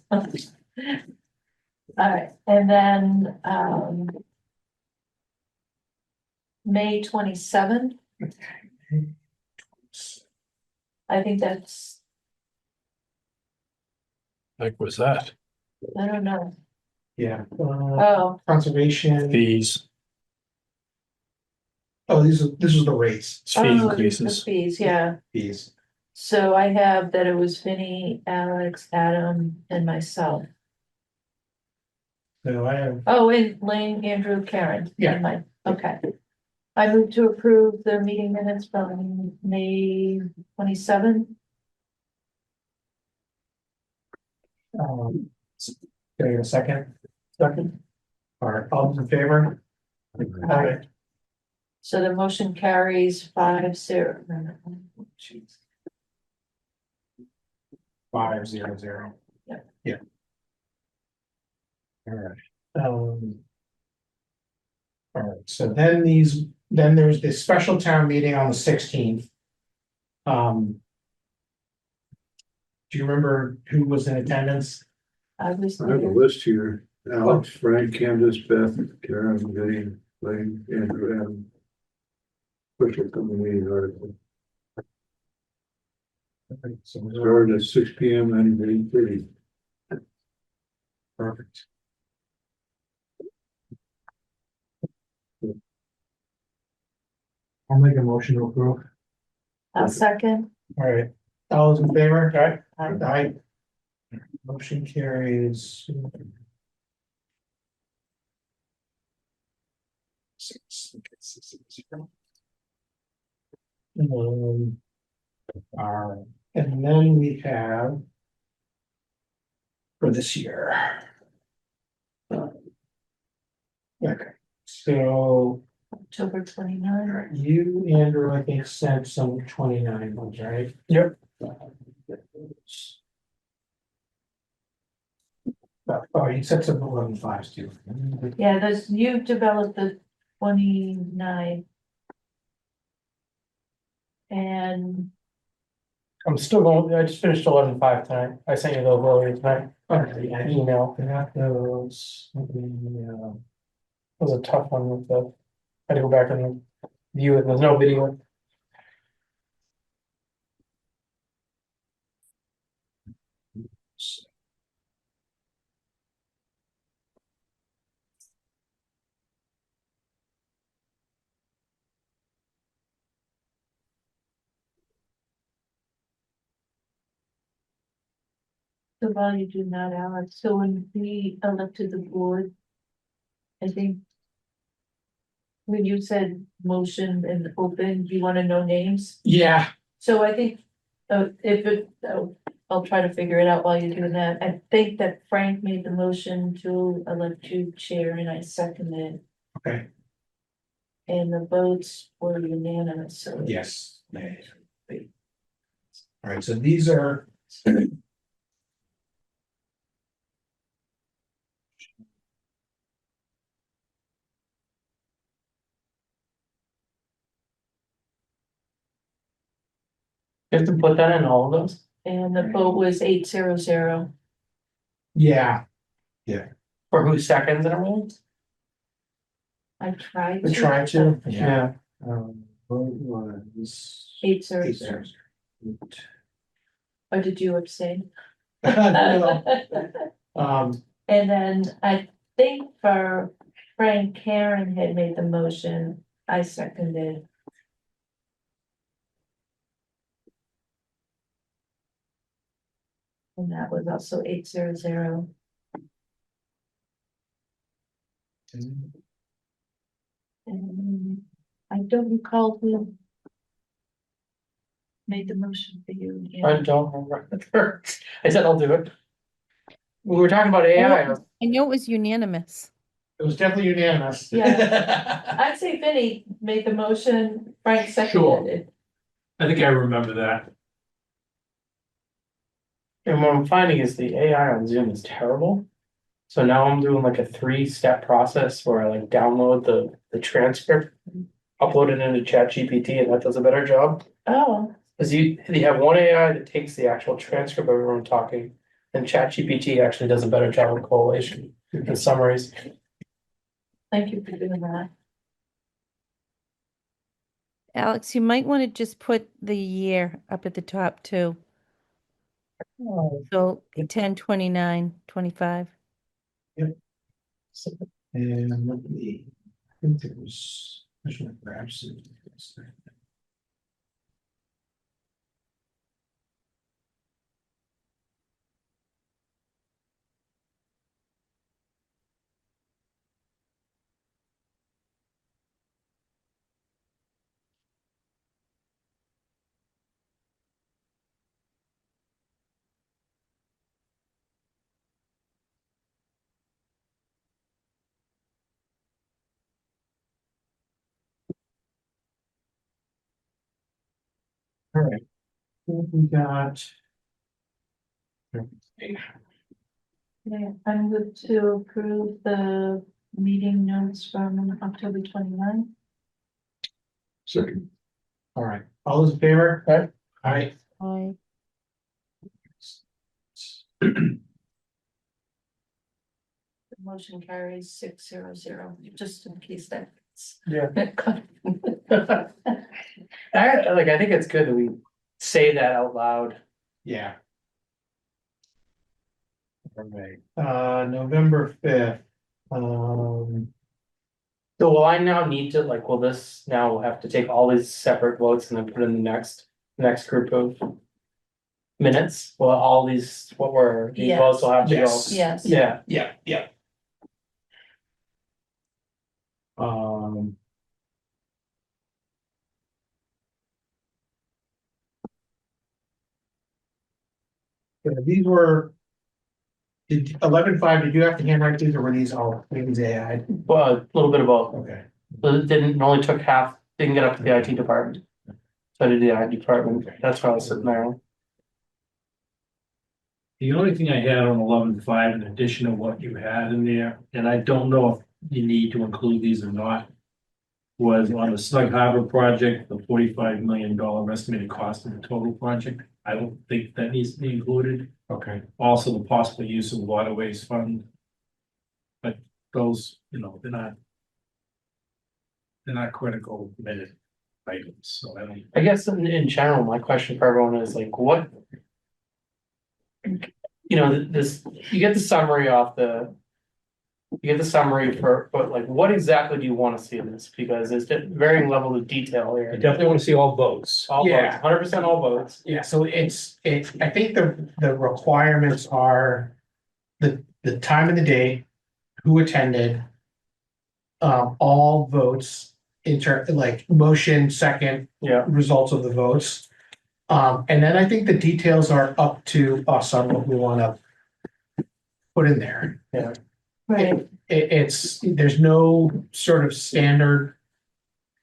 All right, and then, May 27th, I think that's, Like, was that? I don't know. yeah. Oh, Conservation. Fees, Oh, this is the rates, it's fee oh, it's the increases. fees, yeah. fees. So I have that it was Vinnie, Alex, Adam, and myself. So I have, Oh, and Lane, Andrew, Karen. Yeah. And Mike. Okay. I move to approve the meeting minutes from May 27th. can I get a second? Second. All right, all those in favor? Aye. So the motion carries 5-0. 5-0-0. Yeah. Yeah. All right. All right, so then there's this special town meeting on the 16th. Do you remember who was in attendance? I was I have a there. list here. Alex, Frank, Candace, Beth, Karen, Vinnie, Lane, Andrew, Adam. Which will come in the meeting article. So we're- Started at 6 p.m. and 8:30. Perfect. I'll make a motion to approve. I'll second. All right, all those in favor? Aye. Aye. Motion carries. All right, and then we have for this year. Okay, so October 29th. you, Andrew, I think sent some 29 ones, right? Yep. Oh, you said some 11.5s too. Yeah, there's, you've developed the 29. And I'm still going, I just finished 11.5 tonight. I sent you those earlier tonight. Okay, Email. I got those. It was a tough one with the, I had to go back and view it. There's no video. so while you do that, Alex, so when we elected the board, I think when you said motion and open, do you want to know names? Yeah, So I think, if it, I'll try to figure it out while you're doing that. I think that Frank made the motion to elect you chair and I seconded. okay, And the votes were unanimous, so. yes. All right, so these are. You have to put that in all of those. And the vote was 8-0. Yeah, For who seconds and everything? I tried We to. try to, Yeah. yeah. vote was 8-0. Or did you abstain? No, And um, then I think for Frank, Karen had made the motion, I seconded. And that was also 8-0. And I don't recall who made the motion for you. I don't remember. I said I'll do it. We were talking about AI. I know it was unanimous. it was definitely unanimous. Yeah. I'd say Vinny made the motion, Frank seconded it. I think I remember that. And what I'm finding is the AI on Zoom is terrible. So now I'm doing like a 3-step process where I like download the transcript, upload it into ChatGPT, and that does a better job. Oh, Because you have one AI that takes the actual transcript of everyone talking, and ChatGPT actually does a better job of correlation and summaries. thank you for doing that. Alex, you might want to just put the year up at the top too. So 10/29/25. And let me, I think there was, I should have grabbed some. All right. I think we got. Yeah, I'm good to approve the meeting notes from October 29th. Second, All right, all those in favor? Aye. Aye. I The motion carries 6-0, just in case that's. Yeah. I think it's good that we say that out loud. Yeah. All right, November 5th. So will I now need to, like, will this now have to take all these separate votes and then put in the next group of minutes? Well, all these, these Yes. votes will have to go. Yes. Yes. Yeah, Yeah. Um. Yeah, these were. Did 11.5, did you have to handwrite these or were these all, maybe AI? well, a little bit of both. Okay. But it only took half, didn't get up to the IT department. So I did the IT department, that's why I was sitting there. The only thing I had on 11.5, in addition to what you had in there, and I don't know if you need to include these or not, was on the Snug Harbor project, the $45 million estimated cost of the total project. I don't think that needs to be included. Okay. Also, the possible use of waterways fund. But those, they're not critical minute items, so I don't. I guess in general, my question for everyone is like, what? This, you get the summary off the. You get the summary but like, what exactly do you want to see in this? Because there's varying levels of detail I here. definitely want to see all votes. All Yeah. votes, 100% all votes. Yeah, so I think the requirements are the time of the day, who attended. All votes, like motion, second, Yeah. results of the votes. And then I think the details are up to us on what we wanna put in there. Right, There's no sort of standard.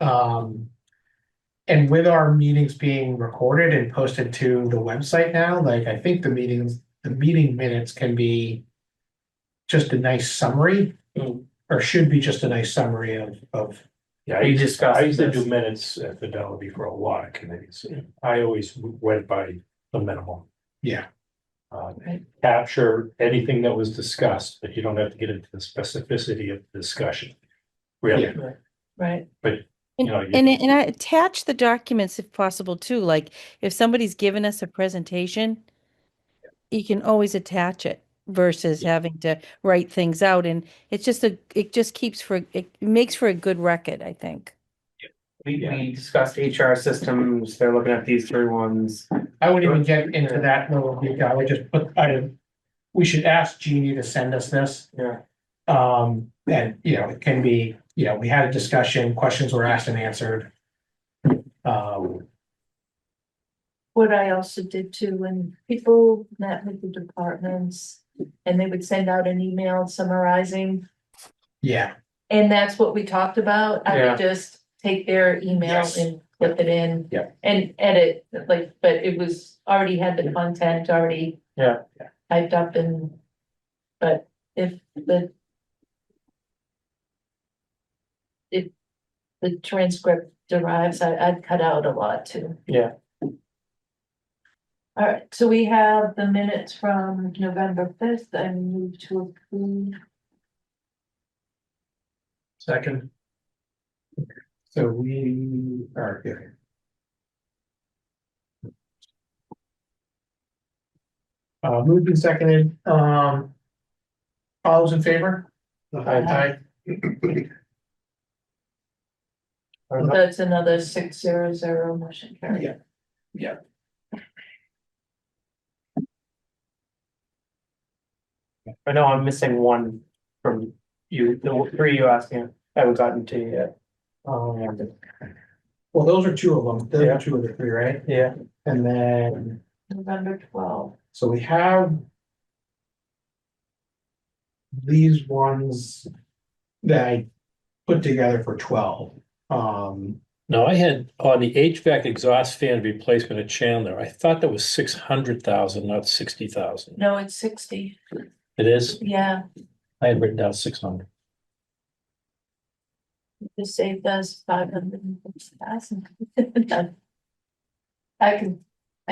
And with our meetings being recorded and posted to the website now, like I think the meeting minutes can be just a nice summary. Or should be just a nice summary of. Yeah, We discussed I used to this. do minutes at Fidelity for a lot of committees. I always went by the minimum. Yeah. Capture anything that was discussed, but you don't have to get into the specificity of the discussion. Really, Yeah. right. but And, you know, and I attach the documents if possible too. Like if somebody's given us a presentation, you can always attach it versus having to write things out. And it makes for a good record, I think. We discussed HR systems. They're looking at these three ones. I wouldn't even get into that level of detail. I would just we should ask Jeannie to send us this. Yeah. And it can be, we had a discussion, questions were asked and answered. What I also did too, when people met with the departments and they would send out an email summarizing, Yeah, and that's what we talked about. I Yeah. would just take their email Yes. and flip it in. Yeah. And edit, but it was already had the content already. Yeah. Typed up but if the transcript derives, I'd cut out a lot too. Yeah. All right, so we have the minutes from November 5th. I move to approve. second. So we are here. Moved and seconded, all those in favor? Aye. That's another 600 motion carried. Yeah. Yeah. I know I'm missing one from you, the three you asked me, I haven't gotten to yet. Well, those are two of them. Those Yeah. are two of the three, right? Yeah. And then, November 12th. so we have these ones that I put together for 12. now I had on the HVAC exhaust fan replacement at Chandler, I thought that was 600,000, not 60,000. No, it's 60. It is? Yeah, I had written down 600. the saved us 500,000. I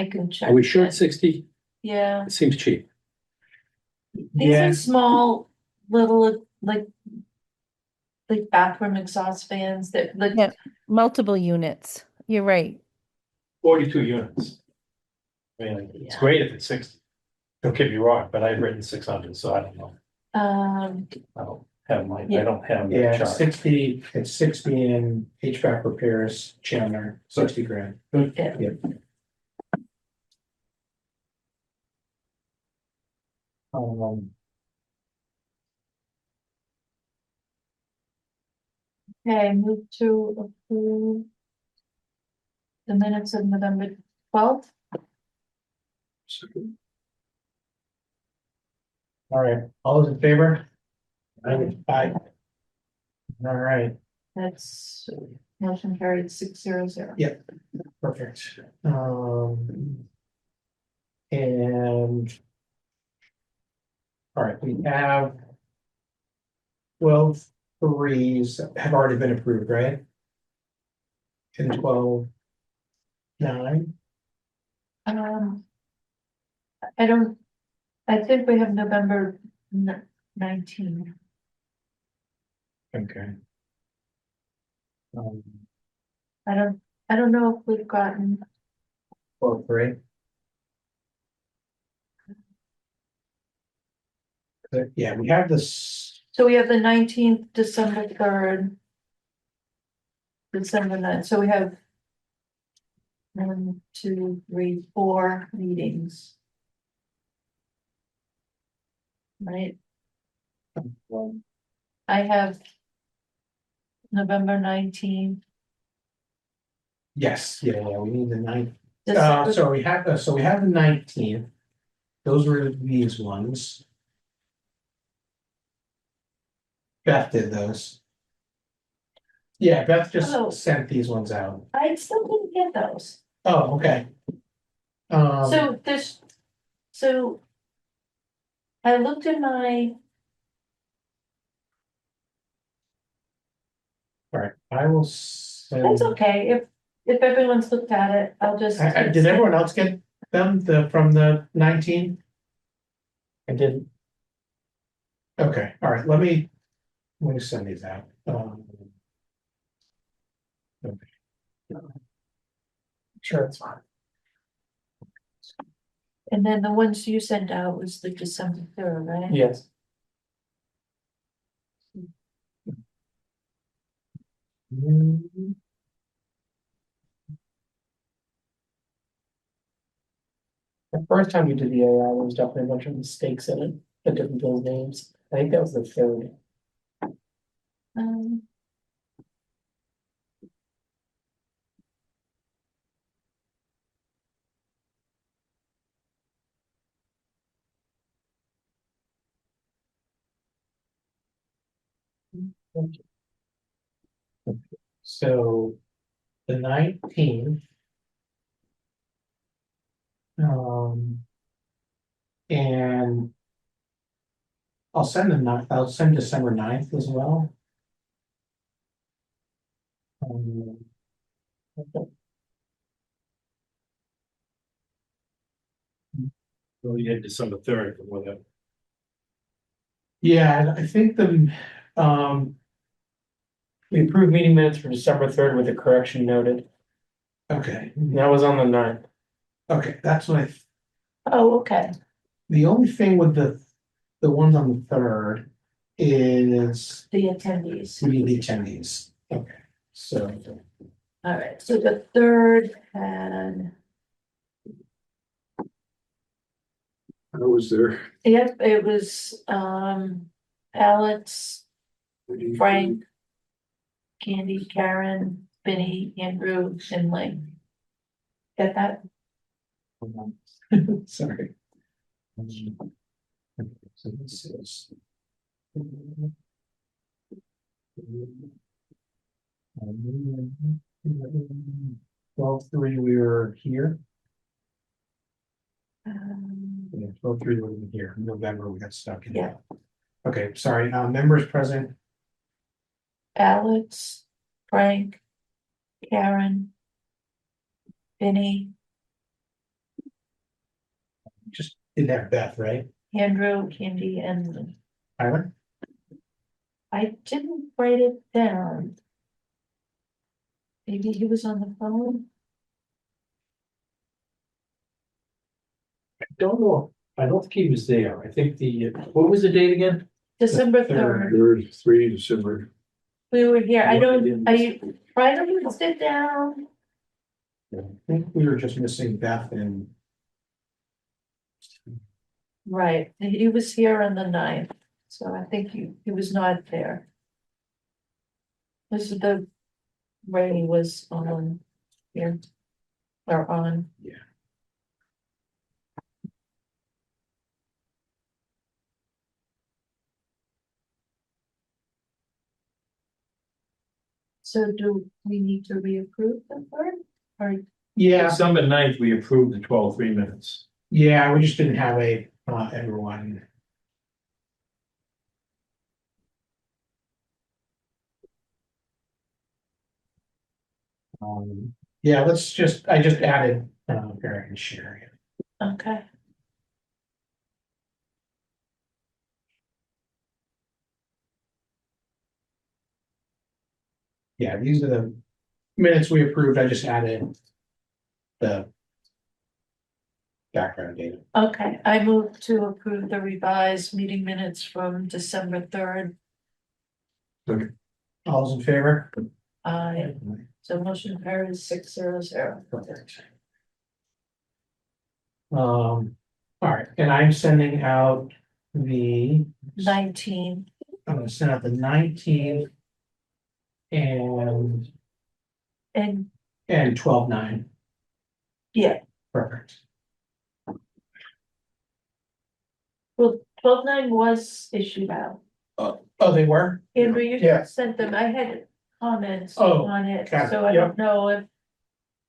can check. Are we sure that. it's 60? Yeah, It seems cheap. these are small, little, like bathroom exhaust fans that, Yeah. Multiple units. You're right. 42 units. I mean, it's Yeah. great if it's 60. Don't get me wrong, but I've written 600, so I don't know. I don't have my, I don't have the Yeah, chart. 60, it's 60 in HVAC repairs, Chandler, 60 grand. Yeah. Yep. Okay, move to approve the minutes of November 12th. All right, all those in favor? Aye. All right, That's motion carried 600. Yeah. perfect. And All right, we have 12 threes have already been approved, right? And 12 9. I don't, I think we have November 19. Okay. I don't know if we've gotten, 12 3. Yeah, we have this. so we have the 19th, December 3rd. December 9th, so we have 1, 2, 3, 4 meetings. Right? I have November 19th. Yes, yeah, we need the 9th. December- So we have the 19th. Those were these ones. Beth did those. Yeah, Beth Oh. just sent these ones out. I still didn't get those. Oh, okay. So this, so. I looked in my, All right, I will send. that's okay, if everyone's looked at it, I'll just. Did everyone else get them from the 19th? I didn't. Okay, all right, let me send these out. Okay. Sure, it's fine. And then the ones you sent out was the December 3rd, right? Yes. The first time we did the AI, there was definitely a bunch of mistakes in it, the different build names. I think that was the 3rd. Um, So the 19th. And I'll send December 9th as well. Well, you had December 3rd, or whatever. Yeah, I think We approved meeting minutes for December 3rd with the correction noted. okay, That was on the 9th. okay, that's what oh, okay, the only thing with the ones on the 3rd is the attendees, we need the attendees. Okay, so. all right, so the 3rd had, I was there. yep, it was, Alex, Frank, Candy, Karen, Benny, Andrew, and Lynn. Get that? Sorry. So this is. 12-3, we were here. Yeah, 12-3, we were here. In November, we got stuck in. Yeah. Okay, sorry, members present. Alex, Frank, Karen, Benny, Just didn't have Beth, right? Andrew, Candy, and Lynn. Tyler? I didn't write it down. Maybe he was on the phone. I don't know. I don't think he was there. I think what was the date again? December The 3rd. 3 December. We were here. I What don't, didn't- I tried to sit down. I think we were just missing Beth and. Right, he was here on the 9th, so I think he was not there. This is the Ray was on here. Or on. Yeah. So do we need to reapprove the 3rd? Or, Yeah, December 9th, we approved the 12-3 minutes. yeah, we just didn't have everyone. Yeah, I just added, here I can share. Okay, Yeah, these are the minutes we approved. I just added the background data. okay, I move to approve the revised meeting minutes from December 3rd. All those in favor? So motion carries 600. Perfect. All right, and I'm sending out the, 19, I'm gonna send out the 19th and and 12/9. yeah, Perfect. well, 12/9 was issued out. Oh, they were? Andrew, you Yeah. sent them, I had comments Oh, on it, got it. so I don't know if,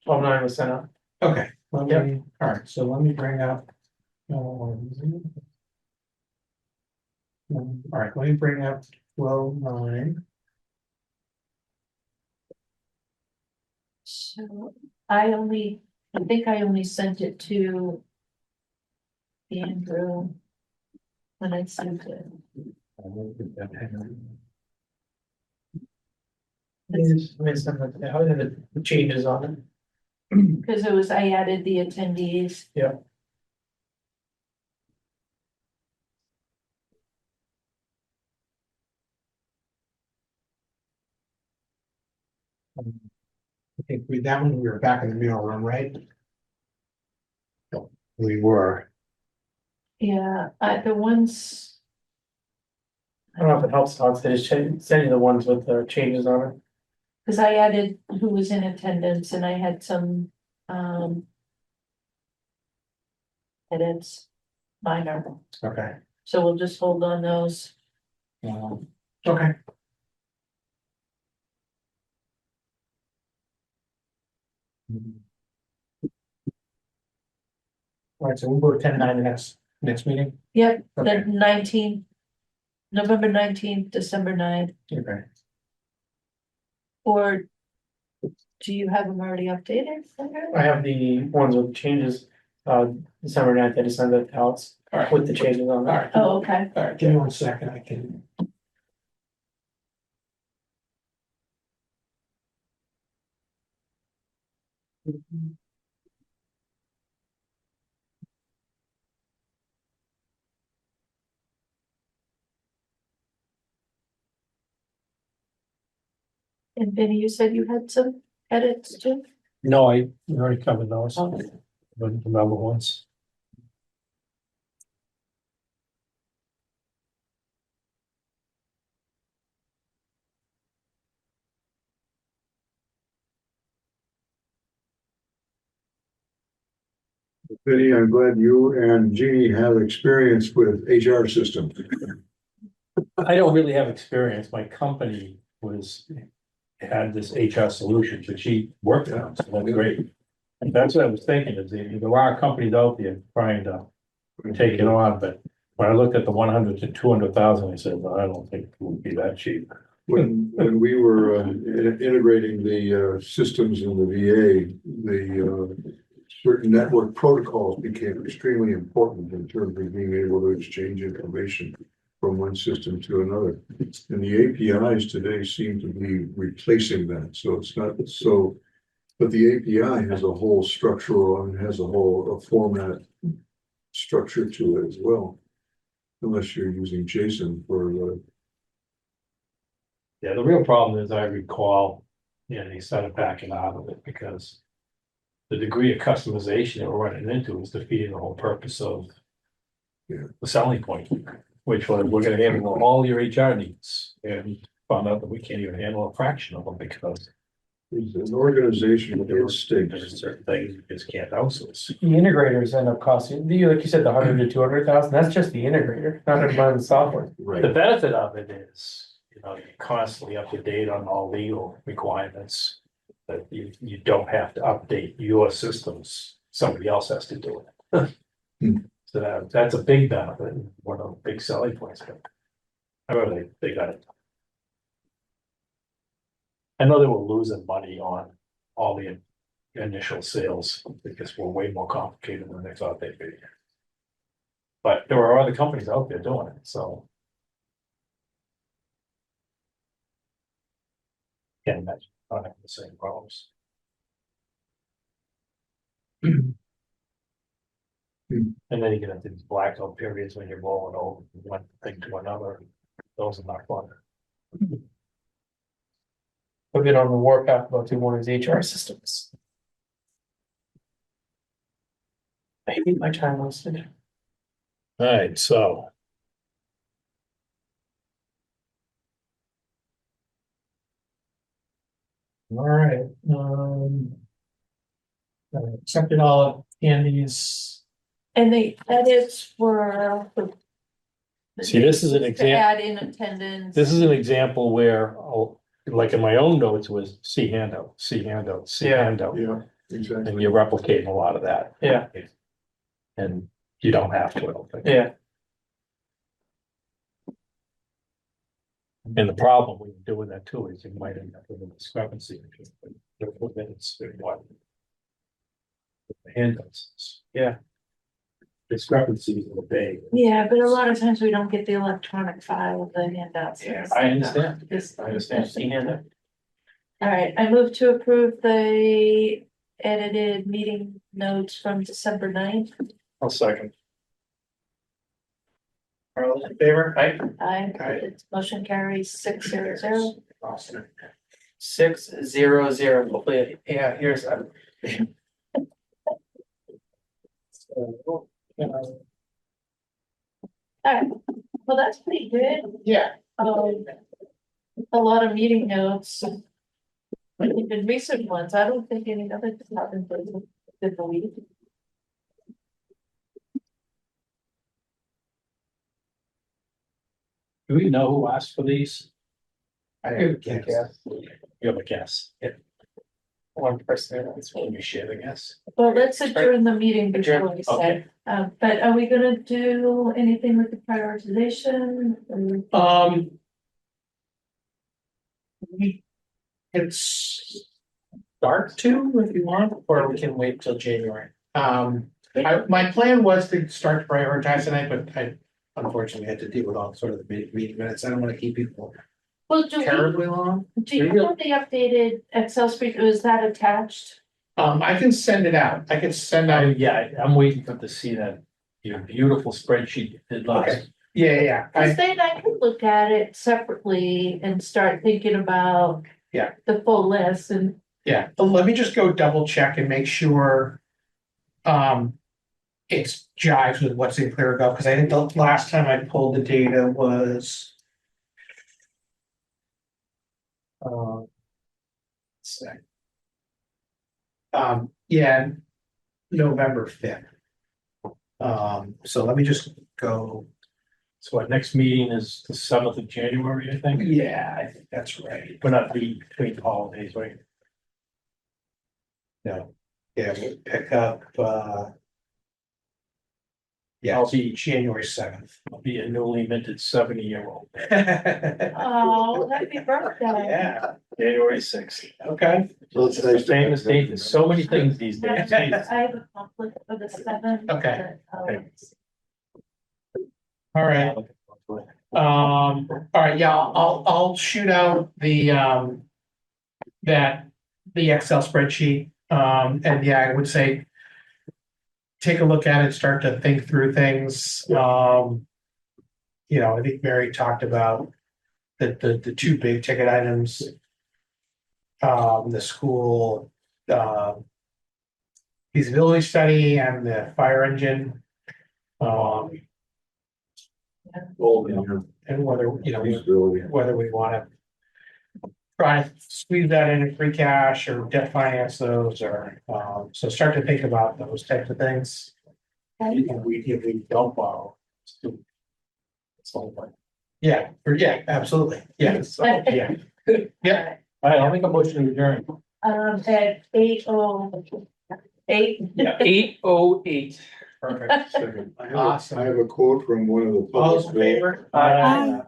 12/9 was sent out. Okay, let me, all right, so let me bring up. All right, let me bring up 12/9. so I think I only sent it to Andrew when I sent it. How did the changes on it? Because I added the attendees. I think that one, we were back in the mail room, right? We were. Yeah, the ones. I don't know if it helps, Todd, they just send you the ones with the changes on it. Cause I added who was in attendance and I had some, edits, minor, Okay. so we'll just hold on those. Okay. All right, so we'll go to 10/9 the next meeting. Yep, the Okay. 19th, November 19th, December 9th, Okay. or do you have them already updated? I have the ones with changes, December 9th, I just sent it out All right. with the changes on All it. right. Oh, okay, All right, give me 1 second, I can. and Vinny, you said you had some edits too? No, we already covered those, Okay. but the number ones. Vinny, I'm glad you and Jeannie have experience with HR systems. I don't really have experience. My company had this HR solution that she worked on, so that's great. And that's what I was thinking, is there are companies out there trying to take it on, but when I looked at the 100 to 200,000, I said, well, I don't think it would be that cheap. When we were integrating the systems in the VA, the certain network protocols became extremely important in terms of being able to exchange information from one system to another. And the APIs today seem to be replacing that. So it's not so, but the API has a whole structural and has a format structure to it as well. Unless you're using JSON for Yeah, the real problem is I recall, they started backing out of it because the degree of customization that we're running into is defeating the whole purpose of the selling point, which was we're gonna handle all your HR needs, and found out that we can't even handle a fraction of them because it's an organization with its stakes. there's certain things you just can't outsource. The integrators end up costing, like you said, the 100 to 200,000, that's just the integrator, not everybody in the software. Right. The benefit of it is, you're constantly up to date on all legal requirements. That you don't have to update your systems, somebody else has to do it. So that's a big benefit, one of the big selling points. But I really, they got it. I know they were losing money on all the initial sales, because we're way more complicated than they thought they'd be. But there are other companies out there doing it, so. Can't imagine not having the same problems. And then you get into these blackout periods when you're rolling over from one thing to another. Those are not fun. We'll get on the warpath about one of these HR systems. Maybe my time wasted. All right, so. All right, accepted all of Andy's. And the edits were. See, this is an to example. Add in attendance. This is an example where, oh, like in my own notes was see handout, see handout, see Yeah. handout. Yeah, exactly. And you're replicating a lot of that. Yeah. And you don't have to, I don't think. Yeah. And the problem when you're doing that too is you might end up with a discrepancy. Within it's what? The handouts. Yeah. Discrepancies in the bay. Yeah, but a lot of times we don't get the electronic file of the handouts. I understand. This- I understand. See handout. All right, I move to approve the edited meeting notes from December 9th. I'll second. All those in favor? Aye. Aye. Motion carries 600. Awesome. 600. Hopefully, yeah, here's that. All right, well, that's pretty good. Yeah. A lot of meeting notes. Even recent ones, I don't think any other department did the week. Do we know who asked for these? I have a guess. You have a guess. Yeah. One person. It's when you share the guess. Well, let's adjourn the meeting before we say, Okay. but are we gonna do anything with the prioritization? We can start to if you want, or we can wait till January. My plan was to start to prioritize tonight, but I unfortunately had to deal with all sort of the meeting minutes. I don't want to keep people Well, do terribly long. you have the updated Excel spreadsheet? Was that attached? I can send it out. I can send out. Yeah, I'm waiting for to see that, your beautiful spreadsheet you did Okay. last. Yeah. Cause then I could look at it separately and start thinking about. Yeah. The full list and. Yeah, but let me just go double check and make sure. It's jives with what's in ClearGov, because I think the last time I pulled the data was. Let's see. Yeah, November 5th. So let me just go. So our next meeting is the 7th of January, I think. Yeah, I think that's right. We're not meeting between the holidays, right? No, yeah, we'll pick up, yeah, I'll be January 7th. I'll be a newly minted 70-year-old. Oh, happy birthday. Yeah, January 6th. okay. So it's nice to- Famous date, there's so many things these days. I have a conflict for the 7th. Okay. but, All right. All right, yeah, I'll shoot out the, the Excel spreadsheet. And yeah, I would say. Take a look at it, start to think through things. I think Mary talked about the two big ticket items. The school, feasibility study and the fire engine. Oh, yeah. And whether, Feasibility. whether we want to try to squeeze that into free cash or debt finance those, or, so start to think about those types of things. If we don't borrow. It's all fine. Yeah, absolutely, yeah, yeah. Yeah, All right, I'll make a motion to adjourn. At 8:08. Yeah, 8:08. perfect. Second. I have a quote from one of the All those public. in favor? Aye.